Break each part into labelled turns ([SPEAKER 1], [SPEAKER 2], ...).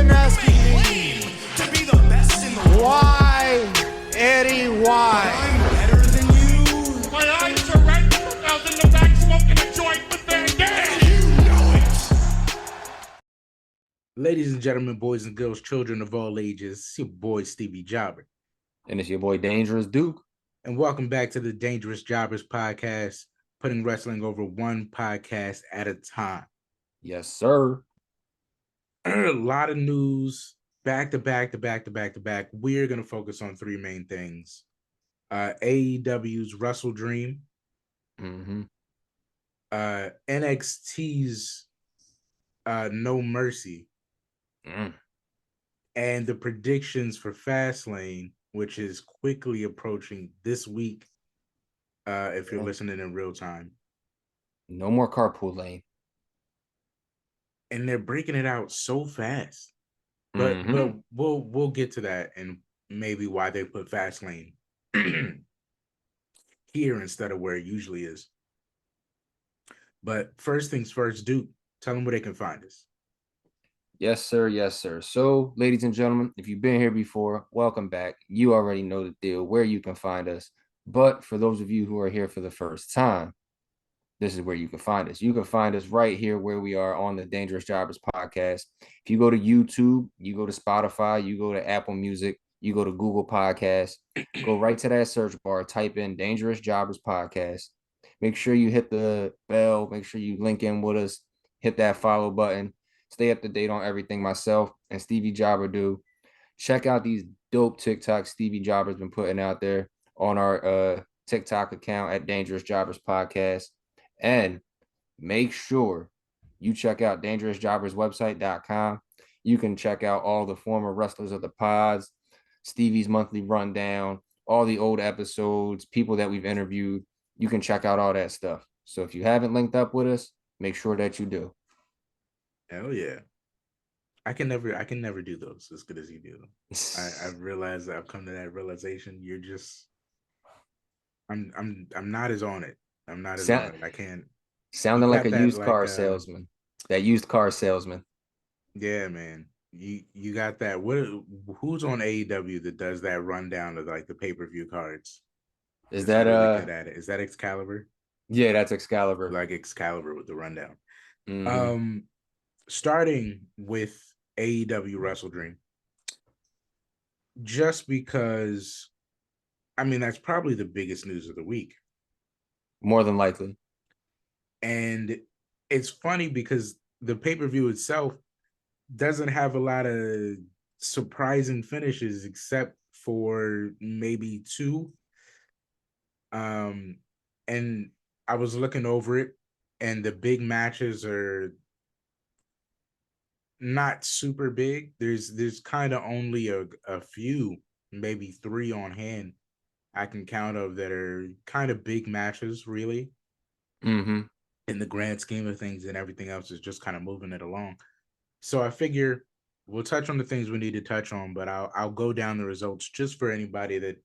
[SPEAKER 1] been asking me to be the best in the world. Why, Eddie, why? I'm better than you.
[SPEAKER 2] My eyes are red. I was in the back smoking a joint with Van Dam.
[SPEAKER 1] You know it.
[SPEAKER 3] Ladies and gentlemen, boys and girls, children of all ages, it's your boy Stevie Jobber.
[SPEAKER 4] And it's your boy Dangerous Duke.
[SPEAKER 3] And welcome back to the Dangerous Jobbers podcast, putting wrestling over one podcast at a time.
[SPEAKER 4] Yes, sir.
[SPEAKER 3] A lot of news, back to back. We're going to focus on three main things. AEW's WrestleDream, NXT's No Mercy, and the predictions for Fastlane, which is quickly approaching this week, if you're listening in real time.
[SPEAKER 4] No more carpool lane.
[SPEAKER 3] And they're breaking it out so fast. But we'll get to that and maybe why they put Fastlane here instead of where it usually is. But first things first, Duke, tell them where they can find us.
[SPEAKER 4] Yes, sir. Yes, sir. So, ladies and gentlemen, if you've been here before, welcome back. You already know the deal, where you can find us. But for those of you who are here for the first time, this is where you can find us. You can find us right here where we are on the Dangerous Jobbers podcast. If you go to YouTube, you go to Spotify, you go to Apple Music, you go to Google Podcasts, go right to that search bar, type in Dangerous Jobbers podcast. Make sure you hit the bell. Make sure you link in with us. Hit that follow button. Stay up to date on everything myself and Stevie Jobber do. Check out these dope TikToks Stevie Jobber's been putting out there on our TikTok account at Dangerous Jobbers podcast. And make sure you check out dangerousjobberswebsite.com. You can check out all the former wrestlers of the pods, Stevie's monthly rundown, all the old episodes, people that we've interviewed. You can check out all that stuff. So if you haven't linked up with us, make sure that you do.
[SPEAKER 3] Hell yeah. I can never do those as good as you do. I've realized I've come to that realization. You're just I'm not as on it. I'm not as on it. I can't.
[SPEAKER 4] Sounding like a used car salesman. That used car salesman.
[SPEAKER 3] Yeah, man. You got that. Who's on AEW that does that rundown of like the pay-per-view cards?
[SPEAKER 4] Is that
[SPEAKER 3] really good at it? Is that Excalibur?
[SPEAKER 4] Yeah, that's Excalibur.
[SPEAKER 3] Like Excalibur with the rundown.
[SPEAKER 4] Mm-hmm.
[SPEAKER 3] Starting with AEW WrestleDream. Just because I mean that's probably the biggest news of the week.
[SPEAKER 4] More than likely.
[SPEAKER 3] And it's funny because the pay-per-view itself doesn't have a lot of surprising finishes except for maybe two. And I was looking over it, and the big matches are not super big. There's kind of only a few, maybe three on hand I can count of that are kind of big matches, really. In the grand scheme of things, and everything else is just kind of moving it along. So I figure we'll touch on the things we need to touch on, but I'll go down the results just for anybody that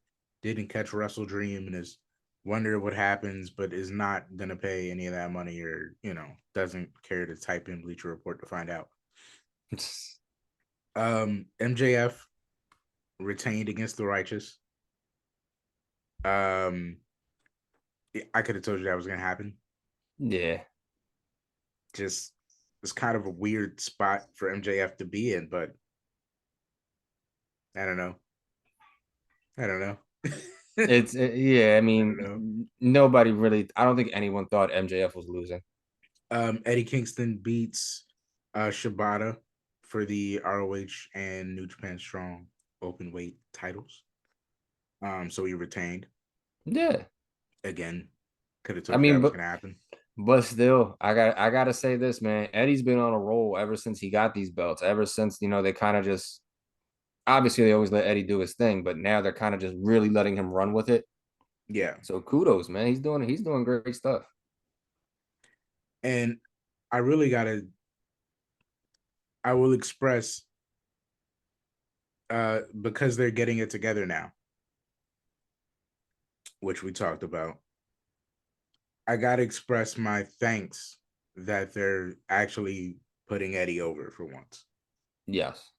[SPEAKER 3] didn't catch WrestleDream and is wondering what happens, but is not gonna pay any of that money, or doesn't care to type in Bleacher Report to find out. MJF retained against the Righteous. I could have told you that was gonna happen.
[SPEAKER 4] Yeah.
[SPEAKER 3] Just it's kind of a weird spot for MJF to be in, but I don't know.
[SPEAKER 4] I mean, nobody really, I don't think anyone thought MJF was losing.
[SPEAKER 3] Eddie Kingston beats Shibata for the ROH and New Japan Strong open weight titles. So he retained.
[SPEAKER 4] Yeah.
[SPEAKER 3] Again, could have told you that was gonna happen.
[SPEAKER 4] But still, I gotta say this, man. Eddie's been on a roll ever since he got these belts. Ever since, they kind of just, obviously they always let Eddie do his thing, but now they're kind of just really letting him run with it.
[SPEAKER 3] Yeah.
[SPEAKER 4] So kudos, man. He's doing great stuff.
[SPEAKER 3] And I will express because they're getting it together now, which we talked about. I gotta express my thanks that they're actually putting Eddie over for once.
[SPEAKER 4] Yes.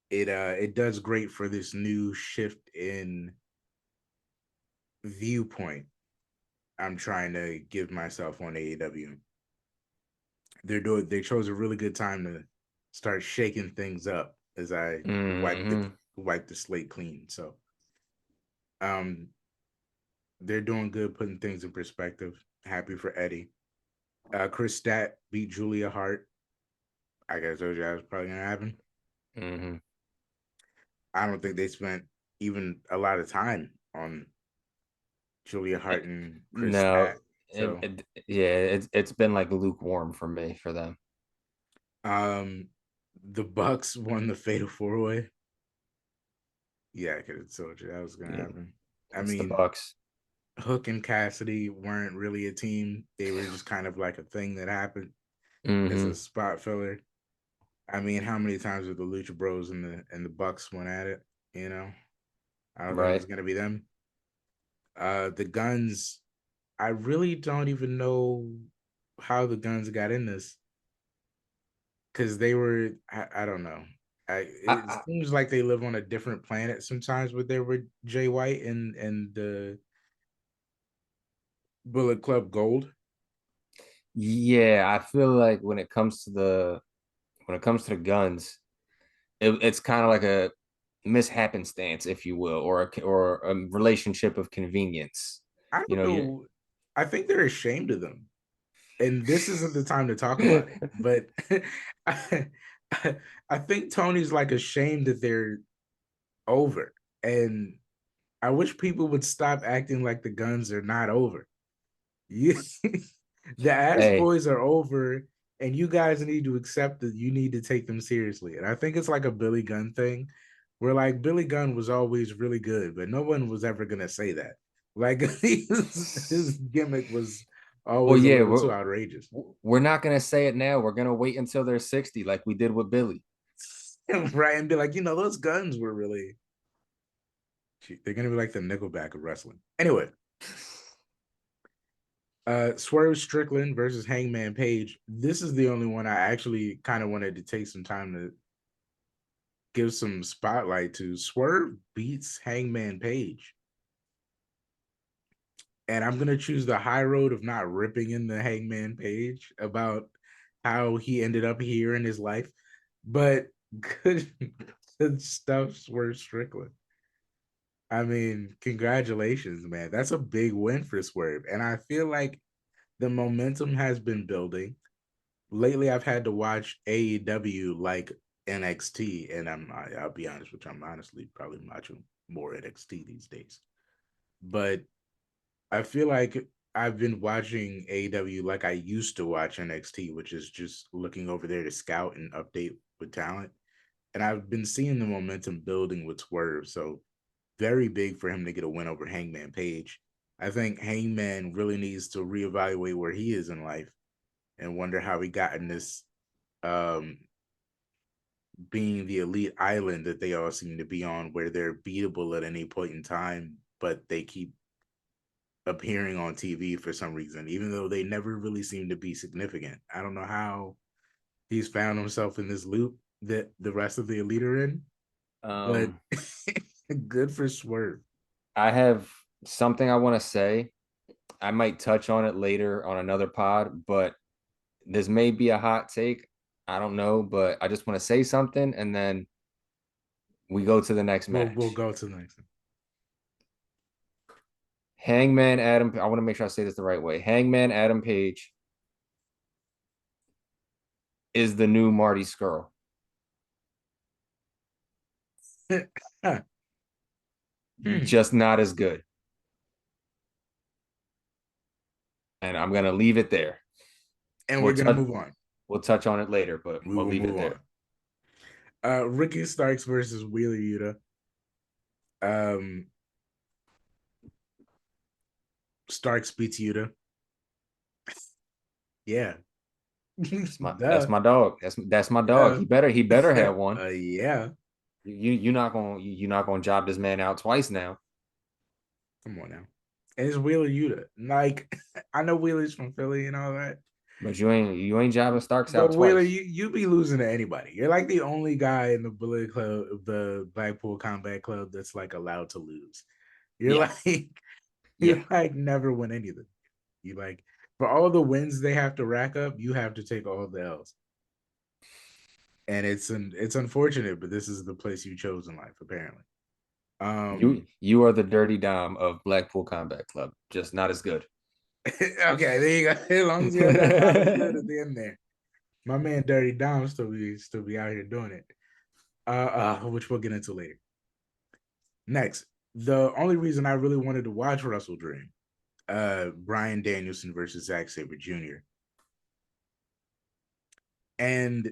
[SPEAKER 3] it does great for this new shift in viewpoint I'm trying to give myself on AEW. They chose a really good time to start shaking things up as I
[SPEAKER 4] Mm-hmm.
[SPEAKER 3] wipe the slate clean. So um they're doing good putting things in perspective. Happy for Eddie. Chris Stat beat Julia Hart. I guess told you that was probably gonna happen.
[SPEAKER 4] Mm-hmm.
[SPEAKER 3] I don't think they spent even a lot of time on Julia Hart and Chris
[SPEAKER 4] No,
[SPEAKER 3] Stat. So
[SPEAKER 4] yeah, it's been like lukewarm for me for them.
[SPEAKER 3] um the Bucks won the Fatal 4-Way. Yeah, I could have told you that was gonna
[SPEAKER 4] Yeah,
[SPEAKER 3] happen. I
[SPEAKER 4] it's the
[SPEAKER 3] mean,
[SPEAKER 4] Bucks.
[SPEAKER 3] Hook and Cassidy weren't really a team. They were just kind of like a thing that happened as
[SPEAKER 4] Mm-hmm.
[SPEAKER 3] a spot filler. I mean, how many times did the Lucha Bros and the Bucks went at it? You know, I don't think it
[SPEAKER 4] Right.
[SPEAKER 3] was gonna be them. The Guns, I really don't even know how the Guns got in this because they were, I don't know. It
[SPEAKER 4] I,
[SPEAKER 3] seems like they live on a different planet sometimes with their with Jay White and the Bullet Club Gold.
[SPEAKER 4] yeah, I feel like when it comes to the guns, it's kind of like a mishappenstance, if you will, or a relationship of convenience.
[SPEAKER 3] I
[SPEAKER 4] You
[SPEAKER 3] don't
[SPEAKER 4] know, you're
[SPEAKER 3] know. I think they're ashamed of them, and this isn't the time to talk about it. But I, I think Tony's like ashamed that they're over, and I wish people would stop acting like the Guns are not over. You, the Ass
[SPEAKER 4] hey,
[SPEAKER 3] Boys are over, and you guys need to accept that you need to take them seriously. And I think it's like a Billy Gunn thing, where like Billy Gunn was always really good, but no one was ever gonna say that. Like his gimmick was
[SPEAKER 4] well,
[SPEAKER 3] always a
[SPEAKER 4] yeah,
[SPEAKER 3] little too outrageous.
[SPEAKER 4] we're not gonna say it now. We're gonna wait until they're 60, like we did with Billy.
[SPEAKER 3] Right, and be like, those Guns were really. They're gonna be like the Nickelback of wrestling. Anyway, Swerve Strickland versus Hangman Page. This is the only one I actually kind of wanted to take some time to give some spotlight to. Swerve beats Hangman Page. And I'm gonna choose the high road of not ripping in the Hangman Page about how he ended up here in his life. But good, good stuff, Swerve Strickland. I mean, congratulations, man. That's a big win for Swerve. And I feel like the momentum has been building. Lately I've had to watch AEW like NXT, and I'll be honest with you, I'm honestly probably watching more NXT these days. But I feel like I've been watching AEW like I used to watch NXT, which is just looking over there to scout and update with talent. And I've been seeing the momentum building with Swerve. So very big for him to get a win over Hangman Page. I think Hangman really needs to reevaluate where he is in life and wonder how he got in this um being the elite island that they all seem to be on, where they're beatable at any point in time, but they keep appearing on TV for some reason, even though they never really seem to be significant. I don't know how he's found himself in this loop that the rest of the elite are in, but
[SPEAKER 4] Um,
[SPEAKER 3] good for Swerve.
[SPEAKER 4] I have something I want to say. I might touch on it later on another pod, but this may be a hot take. I don't know, but I just want to say something and then we go to the next
[SPEAKER 3] We'll
[SPEAKER 4] match.
[SPEAKER 3] go to the next one.
[SPEAKER 4] Hangman Adam, I want to make sure I say this the right way. Hangman Adam Page is the new Marty Skrull.
[SPEAKER 3] Hmm.
[SPEAKER 4] Just not as good. And I'm gonna leave it there.
[SPEAKER 3] And
[SPEAKER 4] We'll
[SPEAKER 3] we're gonna
[SPEAKER 4] touch
[SPEAKER 3] move on.
[SPEAKER 4] we'll touch on it later, but
[SPEAKER 3] We
[SPEAKER 4] we'll
[SPEAKER 3] will
[SPEAKER 4] leave it
[SPEAKER 3] move
[SPEAKER 4] there.
[SPEAKER 3] on. Ricky Starks versus Wheeler Yuta. Um, Starks beats Yuta. Yeah.
[SPEAKER 4] That's
[SPEAKER 3] Duh.
[SPEAKER 4] my dog. That's my dog.
[SPEAKER 3] Yeah.
[SPEAKER 4] He better have one.
[SPEAKER 3] Yeah.
[SPEAKER 4] You're not gonna job this man out twice now.
[SPEAKER 3] Come on now. And it's Wheeler Yuta. Like, I know Wheeler's from Philly and all that,
[SPEAKER 4] But you ain't Jabba Starks
[SPEAKER 3] But
[SPEAKER 4] out
[SPEAKER 3] Wheeler,
[SPEAKER 4] twice.
[SPEAKER 3] you be losing to anybody. You're like the only guy in the Bullet Club, the Blackpool Combat Club, that's like allowed to lose. You're
[SPEAKER 4] Yeah,
[SPEAKER 3] like
[SPEAKER 4] yeah.
[SPEAKER 3] you like never win anything. You like for all the wins they have to rack up, you have to take all the L's. And it's unfortunate, but this is the place you chose in life, apparently.
[SPEAKER 4] You are the Dirty Dom of Blackpool Combat Club, just not as good.
[SPEAKER 3] Okay, there you go. As long as you have that not as good at the end there. My man Dirty Dom still be out here doing it. Which we'll get into later. Next, the only reason I really wanted to watch WrestleDream, Bryan Danielson versus Zack Sabre Jr. And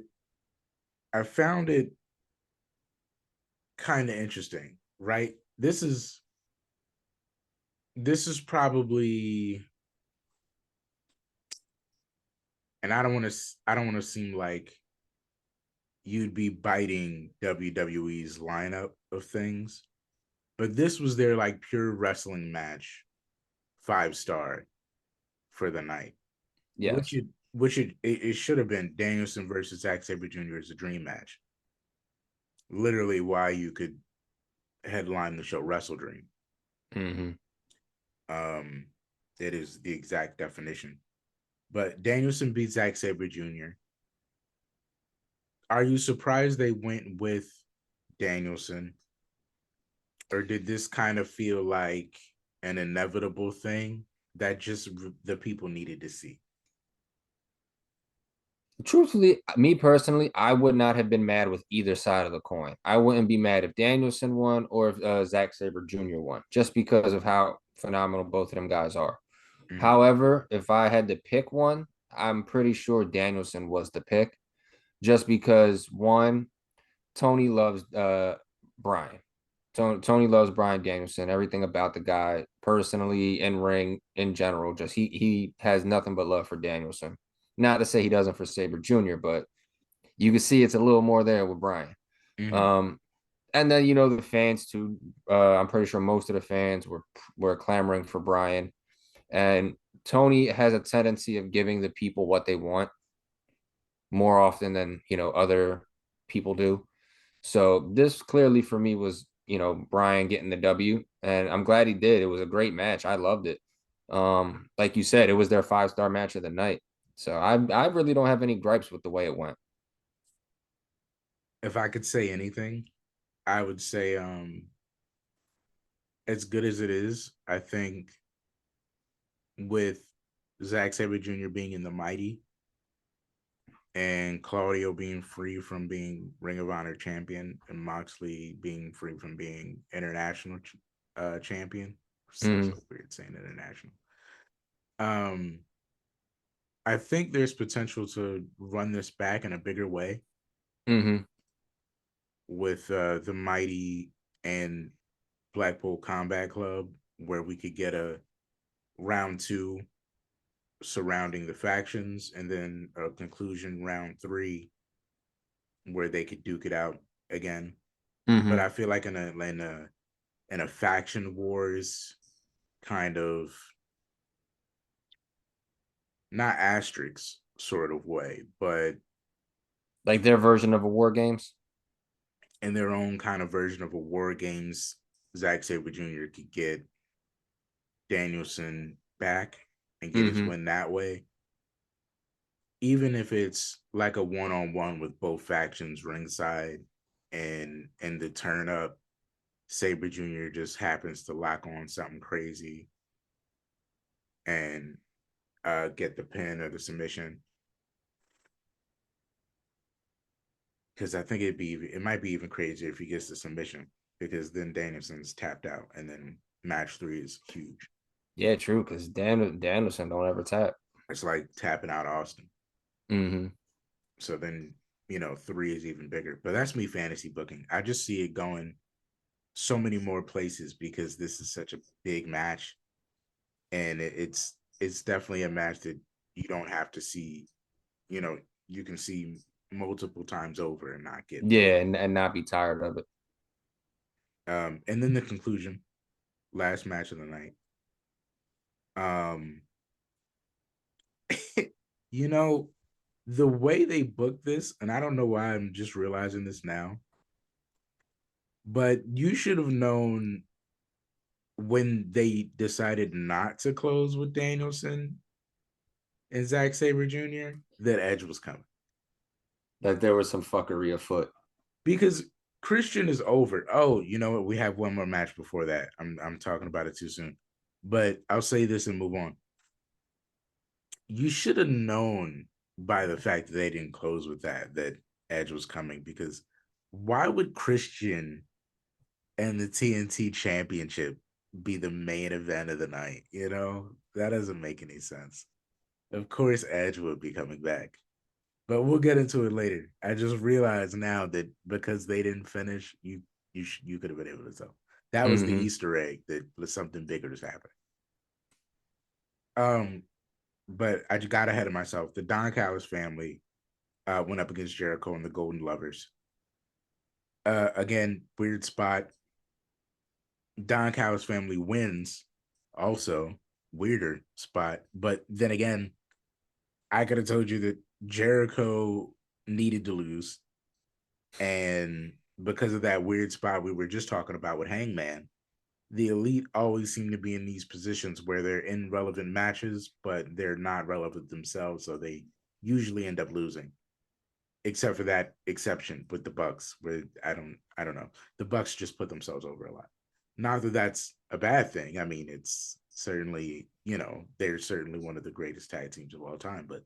[SPEAKER 3] I found it kind of interesting, right? This is probably, and I don't want to seem like you'd be biting WWE's lineup of things, but this was their like pure wrestling match, 5-star for the night. Which
[SPEAKER 4] Yes.
[SPEAKER 3] it should have been Danielson versus Zack Sabre Jr. as a dream match. Literally, why you could headline the show WrestleDream.
[SPEAKER 4] Mm-hmm.
[SPEAKER 3] Um, it is the exact definition. But Danielson beat Zack Sabre Jr. Are you surprised they went with Danielson, or did this kind of feel like an inevitable thing that just the people needed to see?
[SPEAKER 4] Truthfully, me personally, I would not have been mad with either side of the coin. I wouldn't be mad if Danielson won or if Zack Sabre Jr. won, just because of how phenomenal both of them guys are.
[SPEAKER 3] Mm-hmm.
[SPEAKER 4] However, if I had to pick one, I'm pretty sure Danielson was the pick, just because one, Tony loves Brian. Tony loves Brian Danielson. Everything about the guy, personally, in ring, in general, just he has nothing but love for Danielson. Not to say he doesn't for Sabre Jr., but you can see it's a little more there with Brian.
[SPEAKER 3] Mm-hmm.
[SPEAKER 4] Um, and then the fans too. I'm pretty sure most of the fans were clamoring for Brian, and Tony has a tendency of giving the people what they want more often than other people do. So this clearly for me was, Brian getting the W, and I'm glad he did. It was a great match. I loved it. Like you said, it was their 5-star match of the night. So I really don't have any gripes with the way it went.
[SPEAKER 3] If I could say anything, I would say as good as it is, I think with Zack Sabre Jr. being in the Mighty and Claudio being free from being Ring of Honor champion and Moxley being free from being international champion. Sounds so
[SPEAKER 4] Mm-hmm.
[SPEAKER 3] weird saying international. Um, I think there's potential to run this back in a bigger way
[SPEAKER 4] Mm-hmm.
[SPEAKER 3] with the Mighty and Blackpool Combat Club, where we could get a round 2 surrounding the factions, and then a conclusion round 3 where they could duke it out again. But
[SPEAKER 4] Mm-hmm.
[SPEAKER 3] I feel like in a faction wars kind of, not asterisk sort of way, but
[SPEAKER 4] Like their version of a War Games.
[SPEAKER 3] in their own kind of version of a war games, Zack Sabre Jr. could get Danielson back and get his
[SPEAKER 4] Mm-hmm.
[SPEAKER 3] win that way. Even if it's like a one-on-one with both factions ringside, and in the turn up, Sabre Jr. just happens to lock on something crazy and get the pin or the submission. Because I think it might be even crazier if he gets the submission, because then Danielson's tapped out, and then match 3 is huge.
[SPEAKER 4] Yeah, true. Because Danielson don't ever tap.
[SPEAKER 3] It's like tapping out Austin.
[SPEAKER 4] Mm-hmm.
[SPEAKER 3] So then 3 is even bigger. But that's me fantasy booking. I just see it going so many more places because this is such a big match, and it's definitely a match that you don't have to see. You can see multiple times over and not get
[SPEAKER 4] Yeah,
[SPEAKER 3] bored.
[SPEAKER 4] and not be tired of it.
[SPEAKER 3] And then the conclusion, last match of the night. Um, You know, the way they booked this, and I don't know why I'm just realizing this now, but you should have known when they decided not to close with Danielson and Zack Sabre Jr. that Edge was coming.
[SPEAKER 4] That there was some fuckery afoot.
[SPEAKER 3] Because Christian is over. Oh, you know what? We have one more match before that. I'm talking about it too soon. But I'll say this and move on. You should have known by the fact that they didn't close with that Edge was coming, because why would Christian and the TNT Championship be the main event of the night? You know, that doesn't make any sense. Of course, Edge would be coming back, but we'll get into it later. I just realized now that because they didn't finish, you could have been able to tell. That was the Easter egg that was something bigger is happening. But I just got ahead of myself. The Don Callis family went up against Jericho and the Golden Lovers. Again, weird spot. Don Callis family wins. Also, weirder spot. But then again, I could have told you that Jericho needed to lose. And because of that weird spot we were just talking about with Hangman, the Elite always seem to be in these positions where they're in relevant matches, but they're not relevant themselves. So they usually end up losing. Except for that exception with the Bucks, where I don't know. The Bucks just put themselves over a lot. Not that that's a bad thing. I mean, it's certainly, they're certainly one of the greatest tag teams of all time. But,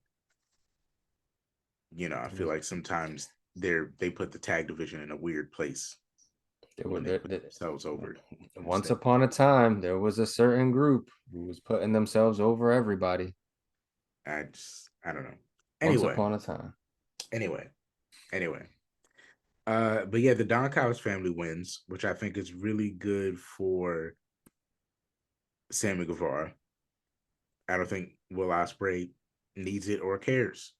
[SPEAKER 3] I feel like sometimes they put the tag division in a weird place when they put themselves over.
[SPEAKER 4] Once upon a time, there was a certain group who was putting themselves over everybody.
[SPEAKER 3] I don't know. Anyway,
[SPEAKER 4] once upon a time.
[SPEAKER 3] Anyway. But yeah, the Don Callis family wins, which I think is really good for Sammy Guevara. I don't think Will Ospreay needs it or cares.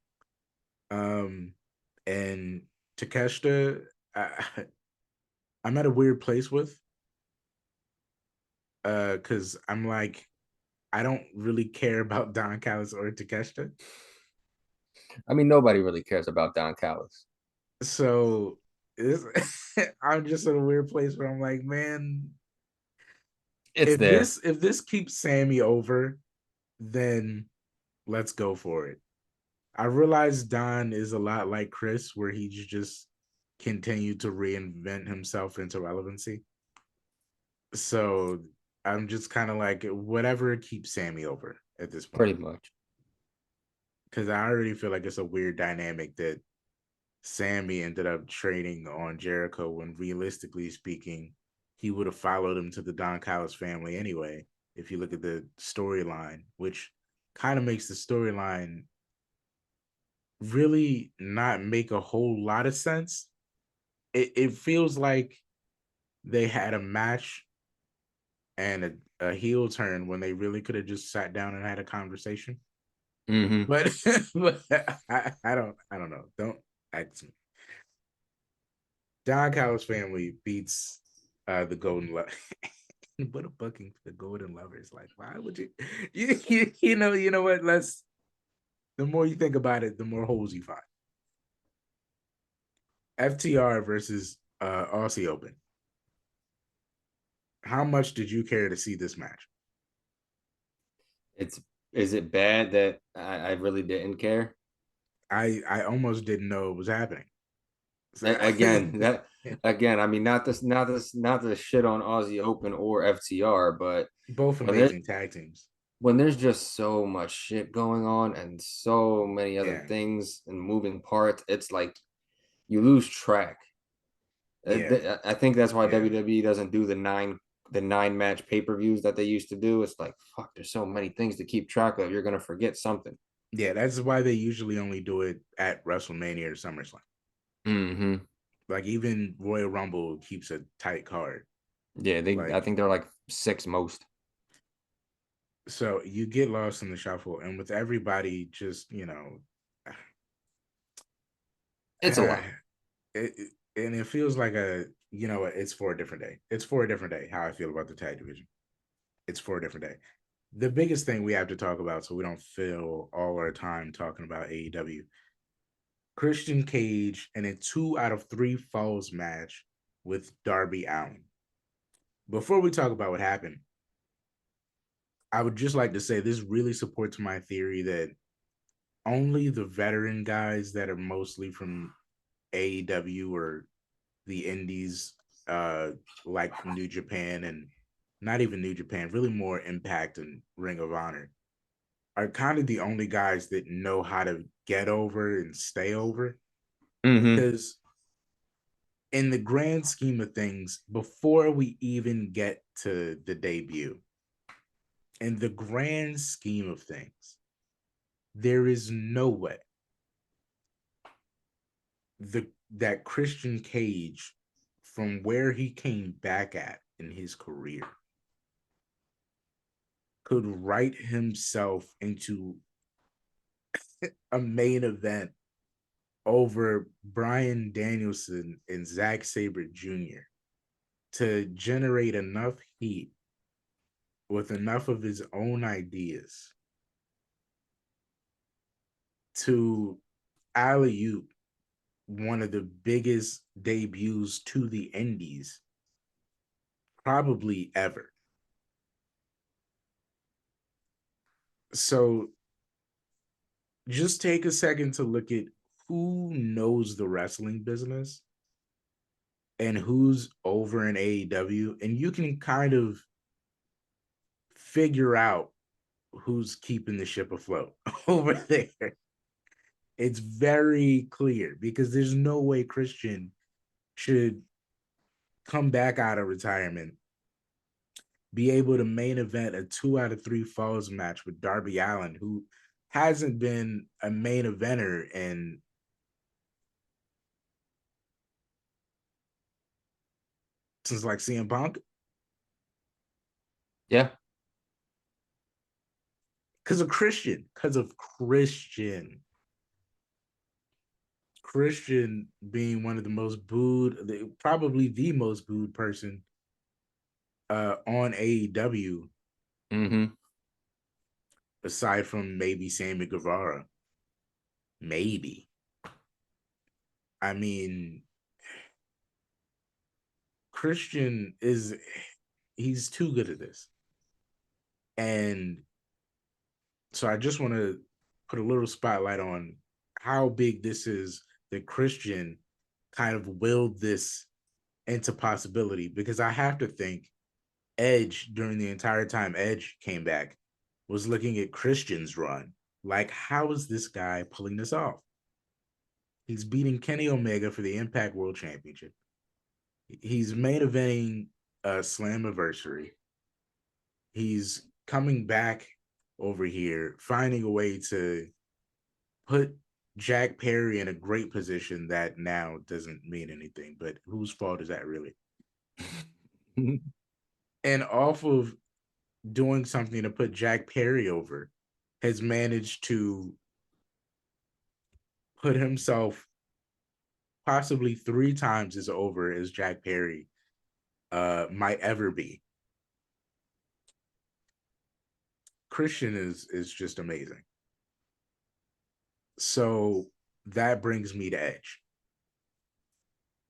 [SPEAKER 3] And Takeshita, I'm at a weird place with, because I'm like, I don't really care about Don Callis or Takeshita.
[SPEAKER 4] I mean, nobody really cares about Don Callis.
[SPEAKER 3] So I'm just in a weird place where I'm like, man, if this keeps Sammy over, then let's go for it. I realize Don is a lot like Chris, where he's just continued to reinvent himself into relevancy. So I'm just kind of like, whatever keeps Sammy over at this point.
[SPEAKER 4] Pretty much.
[SPEAKER 3] Because I already feel like it's a weird dynamic that Sammy ended up trading on Jericho when, realistically speaking, he would have followed him to the Don Callis family anyway. If you look at the storyline, which kind of makes the storyline really not make a whole lot of sense. It feels like they had a match and a heel turn when they really could have just sat down and had a conversation. But, I don't know. Don't ask me. Don Callis family beats the Golden Lovers. What a booking for the Golden Lovers! Like, why would you? You know what? The more you think about it, the more holes you find. FTR versus Aussie Open. How much did you care to see this match?
[SPEAKER 4] Is it bad that I really didn't care?
[SPEAKER 3] I almost didn't know it was happening.
[SPEAKER 4] So, again, I mean, not to shit on Aussie Open or FTR, but
[SPEAKER 3] both amazing tag teams.
[SPEAKER 4] When there's just so much shit going on and so many other things and moving parts, it's like you lose track. I think that's why WWE doesn't do the nine match pay-per-views that they used to do. It's like, fuck, there's so many things to keep track of. You're gonna forget something.
[SPEAKER 3] Yeah, that's why they usually only do it at WrestleMania or SummerSlam. Like even Royal Rumble keeps a tight card.
[SPEAKER 4] Yeah, I think they're like 6 most.
[SPEAKER 3] So you get lost in the shuffle, and with everybody just,
[SPEAKER 4] it's a lot.
[SPEAKER 3] And it feels like it's for a different day. It's for a different day how I feel about the tag division. It's for a different day. the biggest thing we have to talk about, so we don't fill all our time talking about AEW, Christian Cage in a 2 out of 3 falls match with Darby Allin. Before we talk about what happened, I would just like to say this really supports my theory that only the veteran guys that are mostly from AEW or the indies, like New Japan and not even New Japan, really more Impact and Ring of Honor, are kind of the only guys that know how to get over and stay over.
[SPEAKER 4] Mm-hmm.
[SPEAKER 3] Because in the grand scheme of things, before we even get to the debut, in the grand scheme of things, there is no way that Christian Cage, from where he came back at in his career, could write himself into a main event over Bryan Danielson and Zack Sabre Jr. to generate enough heat with enough of his own ideas to alley-oop one of the biggest debuts to the indies probably ever. So just take a second to look at who knows the wrestling business and who's over in AEW, and you can kind of figure out who's keeping the ship afloat over there. It's very clear because there's no way Christian should come back out of retirement, be able to main event a 2 out of 3 falls match with Darby Allin, who hasn't been a main eventer in since like CM Punk.
[SPEAKER 4] Yeah.
[SPEAKER 3] Because of Christian. Christian being one of the most booed, probably the most booed person on AEW,
[SPEAKER 4] Mm-hmm.
[SPEAKER 3] aside from maybe Sammy Guevara. Maybe. I mean, Christian he's too good at this. And so I just want to put a little spotlight on how big this is that Christian kind of willed this into possibility, because I have to think Edge, during the entire time Edge came back, was looking at Christian's run like, how is this guy pulling this off? He's beating Kenny Omega for the Impact World Championship. He's main eventing a Slammiversary. He's coming back over here, finding a way to put Jack Perry in a great position that now doesn't mean anything, but whose fault is that really? And off of doing something to put Jack Perry over, has managed to put himself possibly 3 times as over as Jack Perry might ever be. Christian is just amazing. So that brings me to Edge,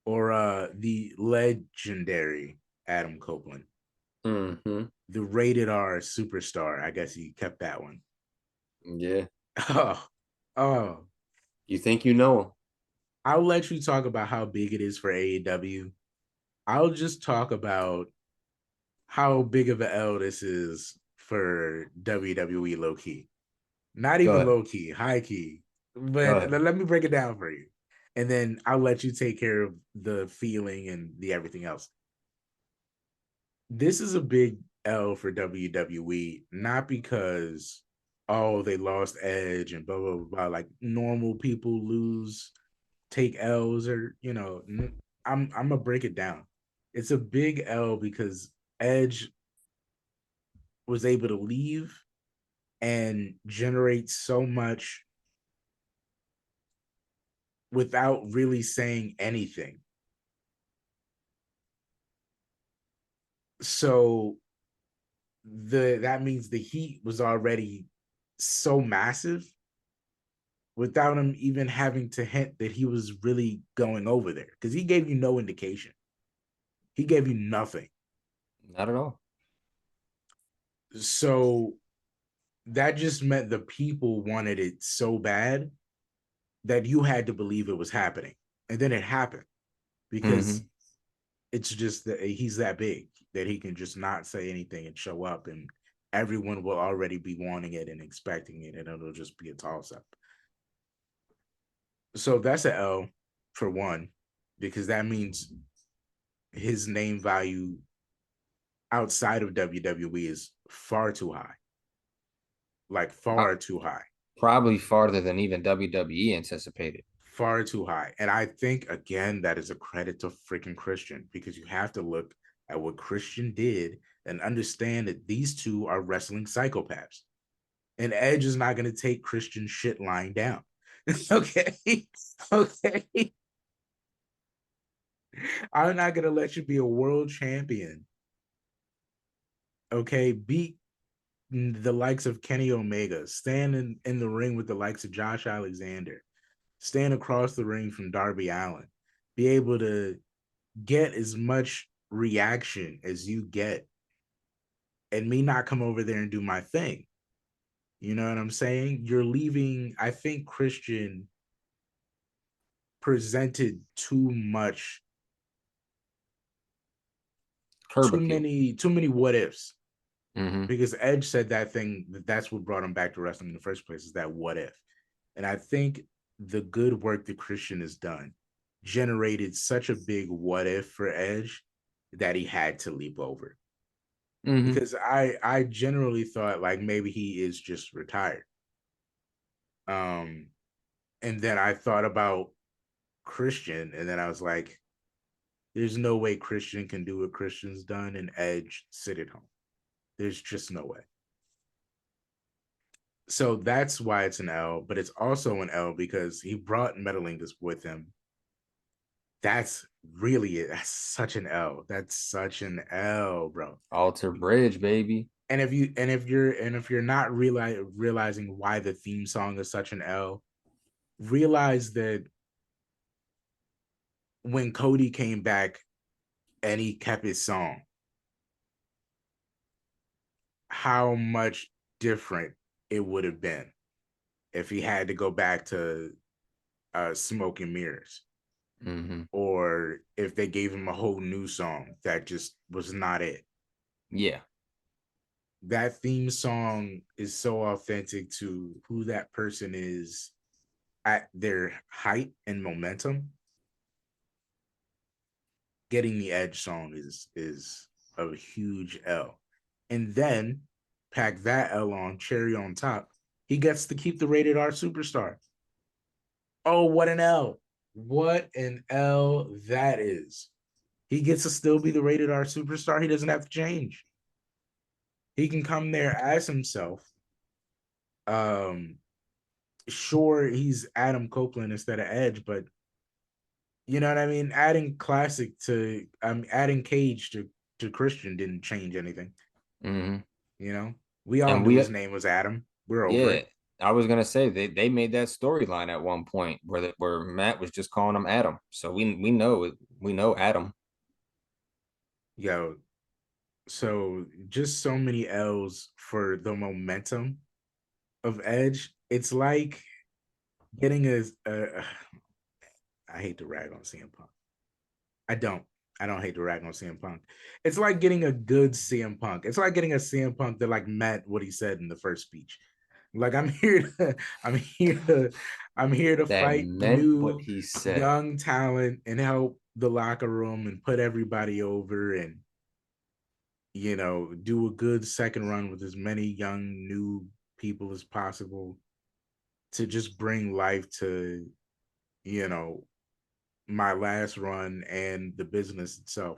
[SPEAKER 3] or the legendary Adam Copeland,
[SPEAKER 4] Mm-hmm.
[SPEAKER 3] the rated R superstar. I guess he kept that one.
[SPEAKER 4] Yeah.
[SPEAKER 3] Oh, oh.
[SPEAKER 4] You think you know him?
[SPEAKER 3] I'll let you talk about how big it is for AEW. I'll just talk about how big of an L this is for WWE low key. Not
[SPEAKER 4] Go
[SPEAKER 3] even
[SPEAKER 4] ahead.
[SPEAKER 3] low key, high key.
[SPEAKER 4] Go
[SPEAKER 3] But
[SPEAKER 4] ahead.
[SPEAKER 3] let me break it down for you. And then I'll let you take care of the feeling and the everything else. This is a big L for WWE, not because, oh, they lost Edge and blah, blah, blah, blah. Like normal people lose, take L's, or, I'm gonna break it down. It's a big L because Edge was able to leave and generate so much without really saying anything. So that means the heat was already so massive without him even having to hint that he was really going over there, because he gave you no indication. He gave you nothing.
[SPEAKER 4] Not at all.
[SPEAKER 3] So that just meant the people wanted it so bad that you had to believe it was happening. And then it happened because it's just that he's that big that he can just not say anything and show up, and everyone will already be wanting it and expecting it, and it'll just be a toss up. So that's an L for one, because that means his name value outside of WWE is far too high. Like far too high.
[SPEAKER 4] Probably farther than even WWE anticipated.
[SPEAKER 3] Far too high. And I think, again, that is a credit to freaking Christian, because you have to look at what Christian did and understand that these two are wrestling psychopaths. And Edge is not going to take Christian shit lying down. Okay. Okay. I'm not going to let you be a world champion. Okay. Beat the likes of Kenny Omega, stand in the ring with the likes of Josh Alexander, stand across the ring from Darby Allin, be able to get as much reaction as you get, and me not come over there and do my thing. You know what I'm saying? You're leaving. I think Christian presented too much, too many what ifs. Because Edge said that thing, that's what brought him back to wrestling in the first place, is that what if. And I think the good work that Christian has done generated such a big what if for Edge that he had to leap over. Because I generally thought like maybe he is just retired. And then I thought about Christian, and then I was like, there's no way Christian can do what Christian's done and Edge sit at home. There's just no way. So that's why it's an L, but it's also an L because he brought Metalingus with him. That's really it. That's such an L. That's such an L, bro.
[SPEAKER 4] Alter Bridge, baby.
[SPEAKER 3] And if you're not realizing why the theme song is such an L, realize that when Cody came back and he kept his song, how much different it would have been if he had to go back to Smoke and Mirrors. Or if they gave him a whole new song that just was not it.
[SPEAKER 4] Yeah.
[SPEAKER 3] That theme song is so authentic to who that person is at their height and momentum. Getting the Edge song is a huge L. And then pack that L on, cherry on top, he gets to keep the rated R superstar. Oh, what an L. What an L that is. He gets to still be the rated R superstar. He doesn't have to change. He can come there as himself. Sure, he's Adam Copeland instead of Edge, but you know what I mean? Adding adding Cage to Christian didn't change anything. You know? We all knew his name was Adam. We're over it.
[SPEAKER 4] I was gonna say they made that storyline at one point where Matt was just calling him Adam. So we know Adam.
[SPEAKER 3] Yo, so just so many L's for the momentum of Edge. It's like getting I hate to rag on CM Punk. I don't hate to rag on CM Punk. It's like getting a good CM Punk. It's like getting a CM Punk that like meant what he said in the first speech. Like I'm here to fight new young talent and help the locker room and put everybody over and do a good second run with as many young new people as possible to just bring life to my last run and the business itself.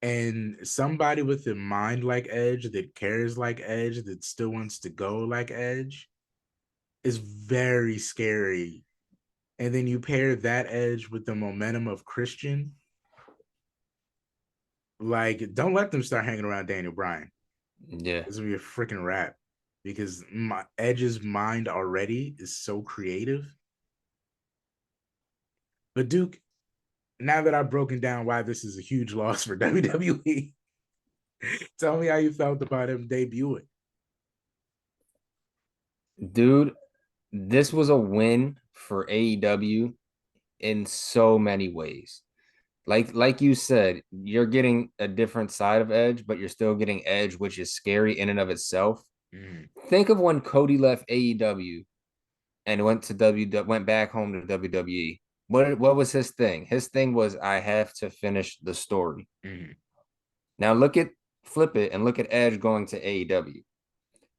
[SPEAKER 3] And somebody with a mind like Edge, that cares like Edge, that still wants to go like Edge, is very scary. And then you pair that Edge with the momentum of Christian. Like, don't let them start hanging around Daniel Bryan.
[SPEAKER 4] Yeah.
[SPEAKER 3] It's gonna be a freaking wrap because my Edge's mind already is so creative. But Duke, now that I've broken down why this is a huge loss for WWE, tell me how you felt about him debuting.
[SPEAKER 4] Dude, this was a win for AEW in so many ways. Like you said, you're getting a different side of Edge, but you're still getting Edge, which is scary in and of itself. Think of when Cody left AEW and went back home to WWE. What was his thing? His thing was, I have to finish the story. Now flip it and look at Edge going to AEW.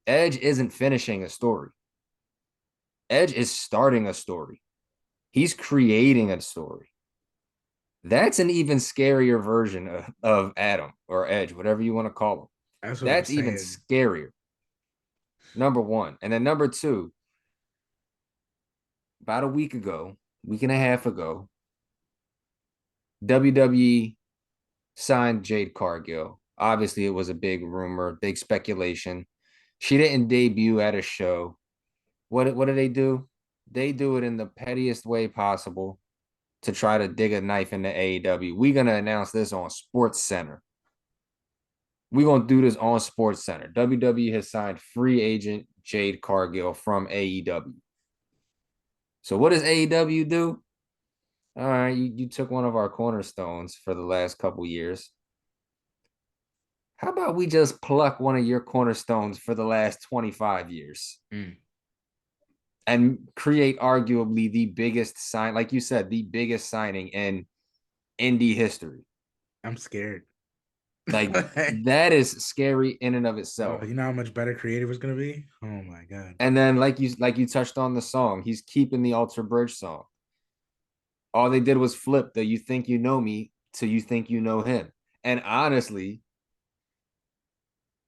[SPEAKER 4] Edge isn't finishing a story. Edge is starting a story. He's creating a story. That's an even scarier version of Adam or Edge, whatever you want to call him. That's even scarier. Number one. And then number two, about a week and a half ago, WWE signed Jade Cargill. Obviously, it was a big rumor, big speculation. She didn't debut at a show. What do they do? They do it in the pettiest way possible to try to dig a knife into AEW. We're going to announce this on Sports Center. We're going to do this on Sports Center. WWE has signed free agent Jade Cargill from AEW. So what does AEW do? All right, you took one of our cornerstones for the last couple years. How about we just pluck one of your cornerstones for the last 25 years and create arguably the biggest sign, like you said, the biggest signing in indie history?
[SPEAKER 3] I'm scared.
[SPEAKER 4] Like, that is scary in and of itself.
[SPEAKER 3] You know how much better creative is going to be? Oh my God.
[SPEAKER 4] And then like you touched on the song, he's keeping the Alter Bridge song. All they did was flip the "You Think You Know Me" to "You Think You Know Him." And honestly,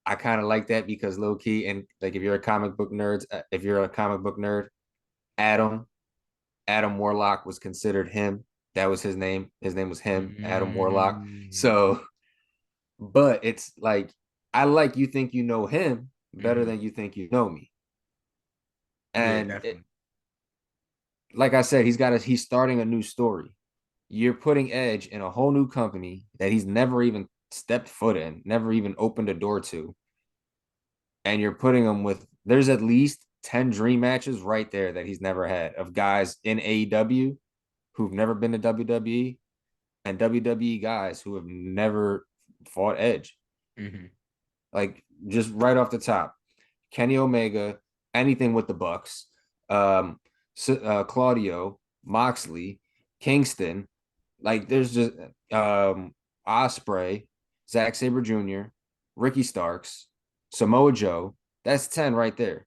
[SPEAKER 4] I kind of like that because low key, and like if you're a comic book nerd, Adam Warlock was considered him. That was his name. His name was him, Adam Warlock. So, but it's like, I like "You Think You Know Him" better than "You Think You Know Me." And like I said, he's starting a new story. You're putting Edge in a whole new company that he's never even stepped foot in, never even opened a door to. And you're putting him with, there's at least 10 dream matches right there that he's never had of guys in AEW who've never been to WWE and WWE guys who have never fought Edge. Like, just right off the top, Kenny Omega, anything with the Bucks, Claudio, Moxley, Kingston, like there's just Ospreay, Zack Sabre Jr., Ricky Starks, Samoa Joe. That's 10 right there.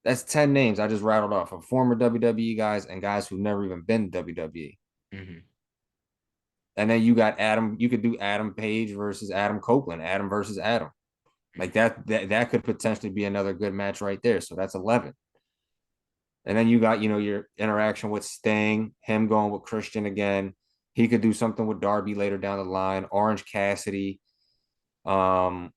[SPEAKER 4] That's 10 names I just rattled off of former WWE guys and guys who've never even been to WWE. And then you got Adam. You could do Adam Page versus Adam Copeland, Adam versus Adam. Like that could potentially be another good match right there. So that's 11. And then you got, your interaction with Sting, him going with Christian again. He could do something with Darby later down the line. Orange Cassidy. Like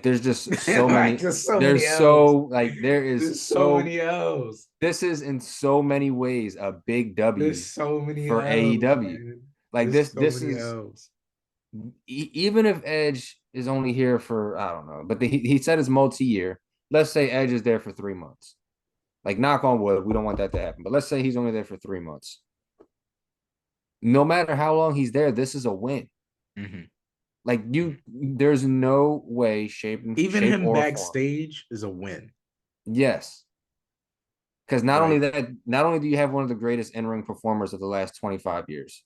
[SPEAKER 4] there's just so many. There is so many O's. This is in so many ways a big W.
[SPEAKER 3] There's so many
[SPEAKER 4] for
[SPEAKER 3] O's,
[SPEAKER 4] AEW.
[SPEAKER 3] Man.
[SPEAKER 4] Like
[SPEAKER 3] There's
[SPEAKER 4] this is
[SPEAKER 3] O's.
[SPEAKER 4] Even if Edge is only here for, I don't know, but he said it's multi-year. Let's say Edge is there for 3 months. Like, knock on wood, we don't want that to happen. But let's say he's only there for 3 months. No matter how long he's there, this is a win. Like, there's no way, shape,
[SPEAKER 3] even
[SPEAKER 4] shape
[SPEAKER 3] him
[SPEAKER 4] or
[SPEAKER 3] backstage form is a win.
[SPEAKER 4] Yes. Because not only do you have one of the greatest in-ring performers of the last 25 years,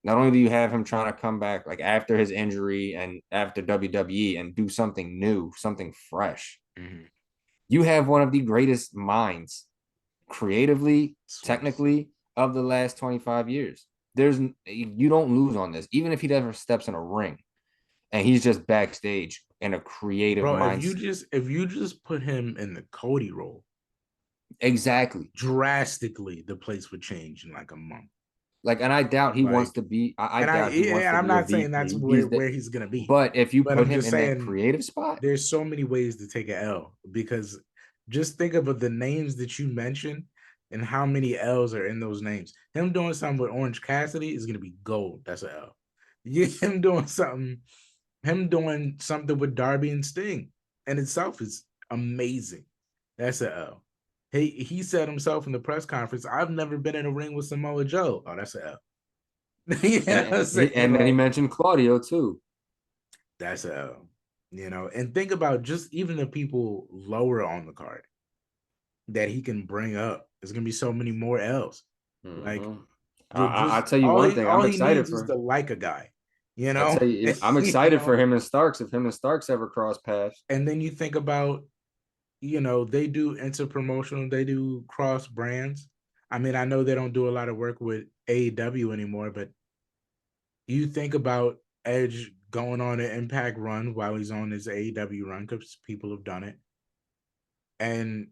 [SPEAKER 4] not only do you have him trying to come back like after his injury and after WWE and do something new, something fresh, you have one of the greatest minds creatively, technically, of the last 25 years. You don't lose on this, even if he never steps in a ring and he's just backstage in a creative mindset.
[SPEAKER 3] If you just put him in the Cody role,
[SPEAKER 4] exactly,
[SPEAKER 3] drastically, the place would change in like a month.
[SPEAKER 4] Like, and I doubt he wants
[SPEAKER 3] Like,
[SPEAKER 4] to be. I
[SPEAKER 3] and
[SPEAKER 4] doubt he wants to
[SPEAKER 3] I'm
[SPEAKER 4] be a
[SPEAKER 3] not saying that's
[SPEAKER 4] VP. He's the,
[SPEAKER 3] where he's gonna be,
[SPEAKER 4] but if you
[SPEAKER 3] but
[SPEAKER 4] put
[SPEAKER 3] I'm
[SPEAKER 4] him
[SPEAKER 3] just
[SPEAKER 4] in that
[SPEAKER 3] saying
[SPEAKER 4] creative spot,
[SPEAKER 3] there's so many ways to take an L because just think about the names that you mentioned and how many L's are in those names. Him doing something with Orange Cassidy is gonna be gold. That's an L. Yeah, him doing something with Darby and Sting in itself is amazing. That's an L. He said himself in the press conference, I've never been in a ring with Samoa Joe. Oh, that's an L. You know what I'm saying?
[SPEAKER 4] and then he
[SPEAKER 3] Like,
[SPEAKER 4] mentioned Claudio too.
[SPEAKER 3] that's a L. You know, and think about just even the people lower on the card that he can bring up. There's gonna be so many more L's. Like,
[SPEAKER 4] Mhm. I
[SPEAKER 3] just
[SPEAKER 4] tell you one thing,
[SPEAKER 3] all
[SPEAKER 4] I'm
[SPEAKER 3] he
[SPEAKER 4] excited
[SPEAKER 3] needs is
[SPEAKER 4] for.
[SPEAKER 3] to like a guy, you
[SPEAKER 4] I
[SPEAKER 3] know.
[SPEAKER 4] tell you, I'm
[SPEAKER 3] You
[SPEAKER 4] excited for
[SPEAKER 3] know,
[SPEAKER 4] him and Starks if him and Starks ever cross paths.
[SPEAKER 3] and then you think about, you know, they do interpromotional, they do cross brands. I mean, I know they don't do a lot of work with AEW anymore, but you think about Edge going on an Impact run while he's on his AEW run because people have done it, and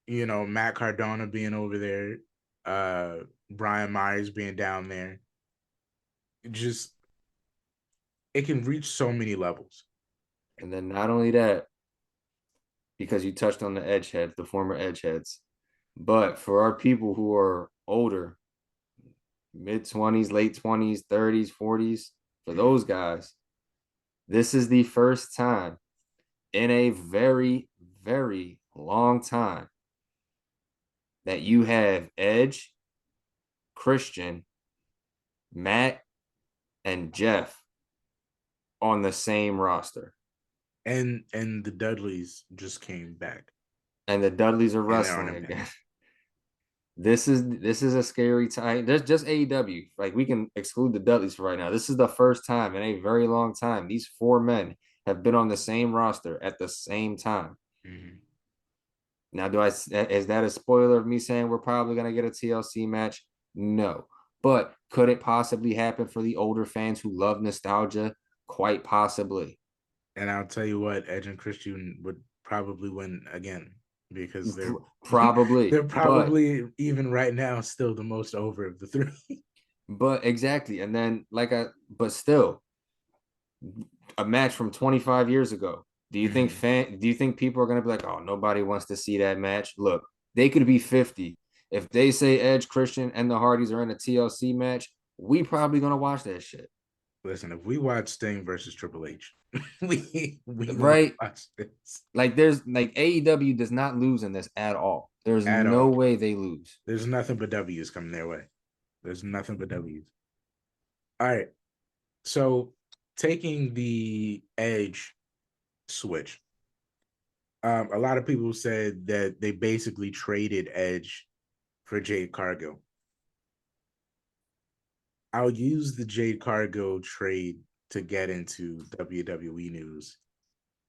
[SPEAKER 3] you know Matt Cardona being over there, Brian Myers being down there, just it can reach so many levels.
[SPEAKER 4] And then not only that, because you touched on the edge heads, the former edge heads, but for our people who are older, mid 20s, late 20s, 30s, 40s, for those guys, this is the first time in a very, very long time that you have Edge, Christian, Matt, and Jeff on the same roster.
[SPEAKER 3] And the Dudleys just came back
[SPEAKER 4] And the Dudleys are
[SPEAKER 3] and they're on
[SPEAKER 4] wrestling
[SPEAKER 3] Impact.
[SPEAKER 4] again. This is a scary time. There's just AEW. Like, we can exclude the Dudleys for right now. This is the first time in a very long time these four men have been on the same roster at the same time.
[SPEAKER 3] Mm-hmm.
[SPEAKER 4] Now, is that a spoiler of me saying we're probably gonna get a TLC match? No. But could it possibly happen for the older fans who love nostalgia? Quite possibly.
[SPEAKER 3] And I'll tell you what, Edge and Christian would probably win again because
[SPEAKER 4] Probably.
[SPEAKER 3] they're probably even right now still the most over of the three.
[SPEAKER 4] But exactly. And then but still, a match from 25 years ago. Do you think people are gonna be like, oh, nobody wants to see that match? Look, they could be 50. If they say Edge, Christian, and the Hardys are in a TLC match, we probably gonna watch that shit.
[SPEAKER 3] Listen, if we watch Sting versus Triple H, we gonna
[SPEAKER 4] Right?
[SPEAKER 3] watch this
[SPEAKER 4] Like, there's like AEW does not lose in this at all. There's
[SPEAKER 3] at
[SPEAKER 4] no
[SPEAKER 3] all.
[SPEAKER 4] way they lose.
[SPEAKER 3] There's nothing but W's coming their way. There's nothing but W's. All right. So taking the Edge switch, a lot of people said that they basically traded Edge for Jade Cargill. I'll use the Jade Cargill trade to get into WWE news.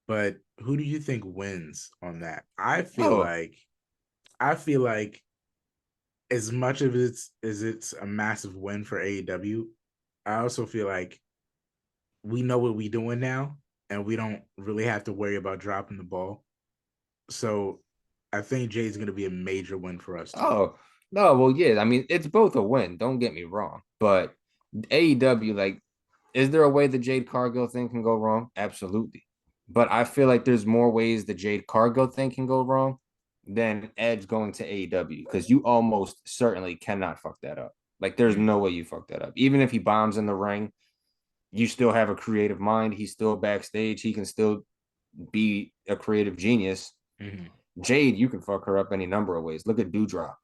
[SPEAKER 3] But who do you think wins on that?
[SPEAKER 4] Oh,
[SPEAKER 3] I feel like as much of it's a massive win for AEW, I also feel like we know what we're doing now and we don't really have to worry about dropping the ball. So I think Jay's going to be a major win for us too.
[SPEAKER 4] oh, no, well, yeah. I mean, it's both a win. Don't get me wrong. But AEW, like, is there a way the Jade Cargill thing can go wrong? Absolutely. But I feel like there's more ways the Jade Cargill thing can go wrong than Edge going to AEW, because you almost certainly cannot fuck that up. Like, there's no way you fuck that up. Even if he bombs in the ring, you still have a creative mind. He's still backstage. He can still be a creative genius.
[SPEAKER 3] Mm-hmm.
[SPEAKER 4] Jade, you can fuck her up any number of ways. Look at Dewdrop.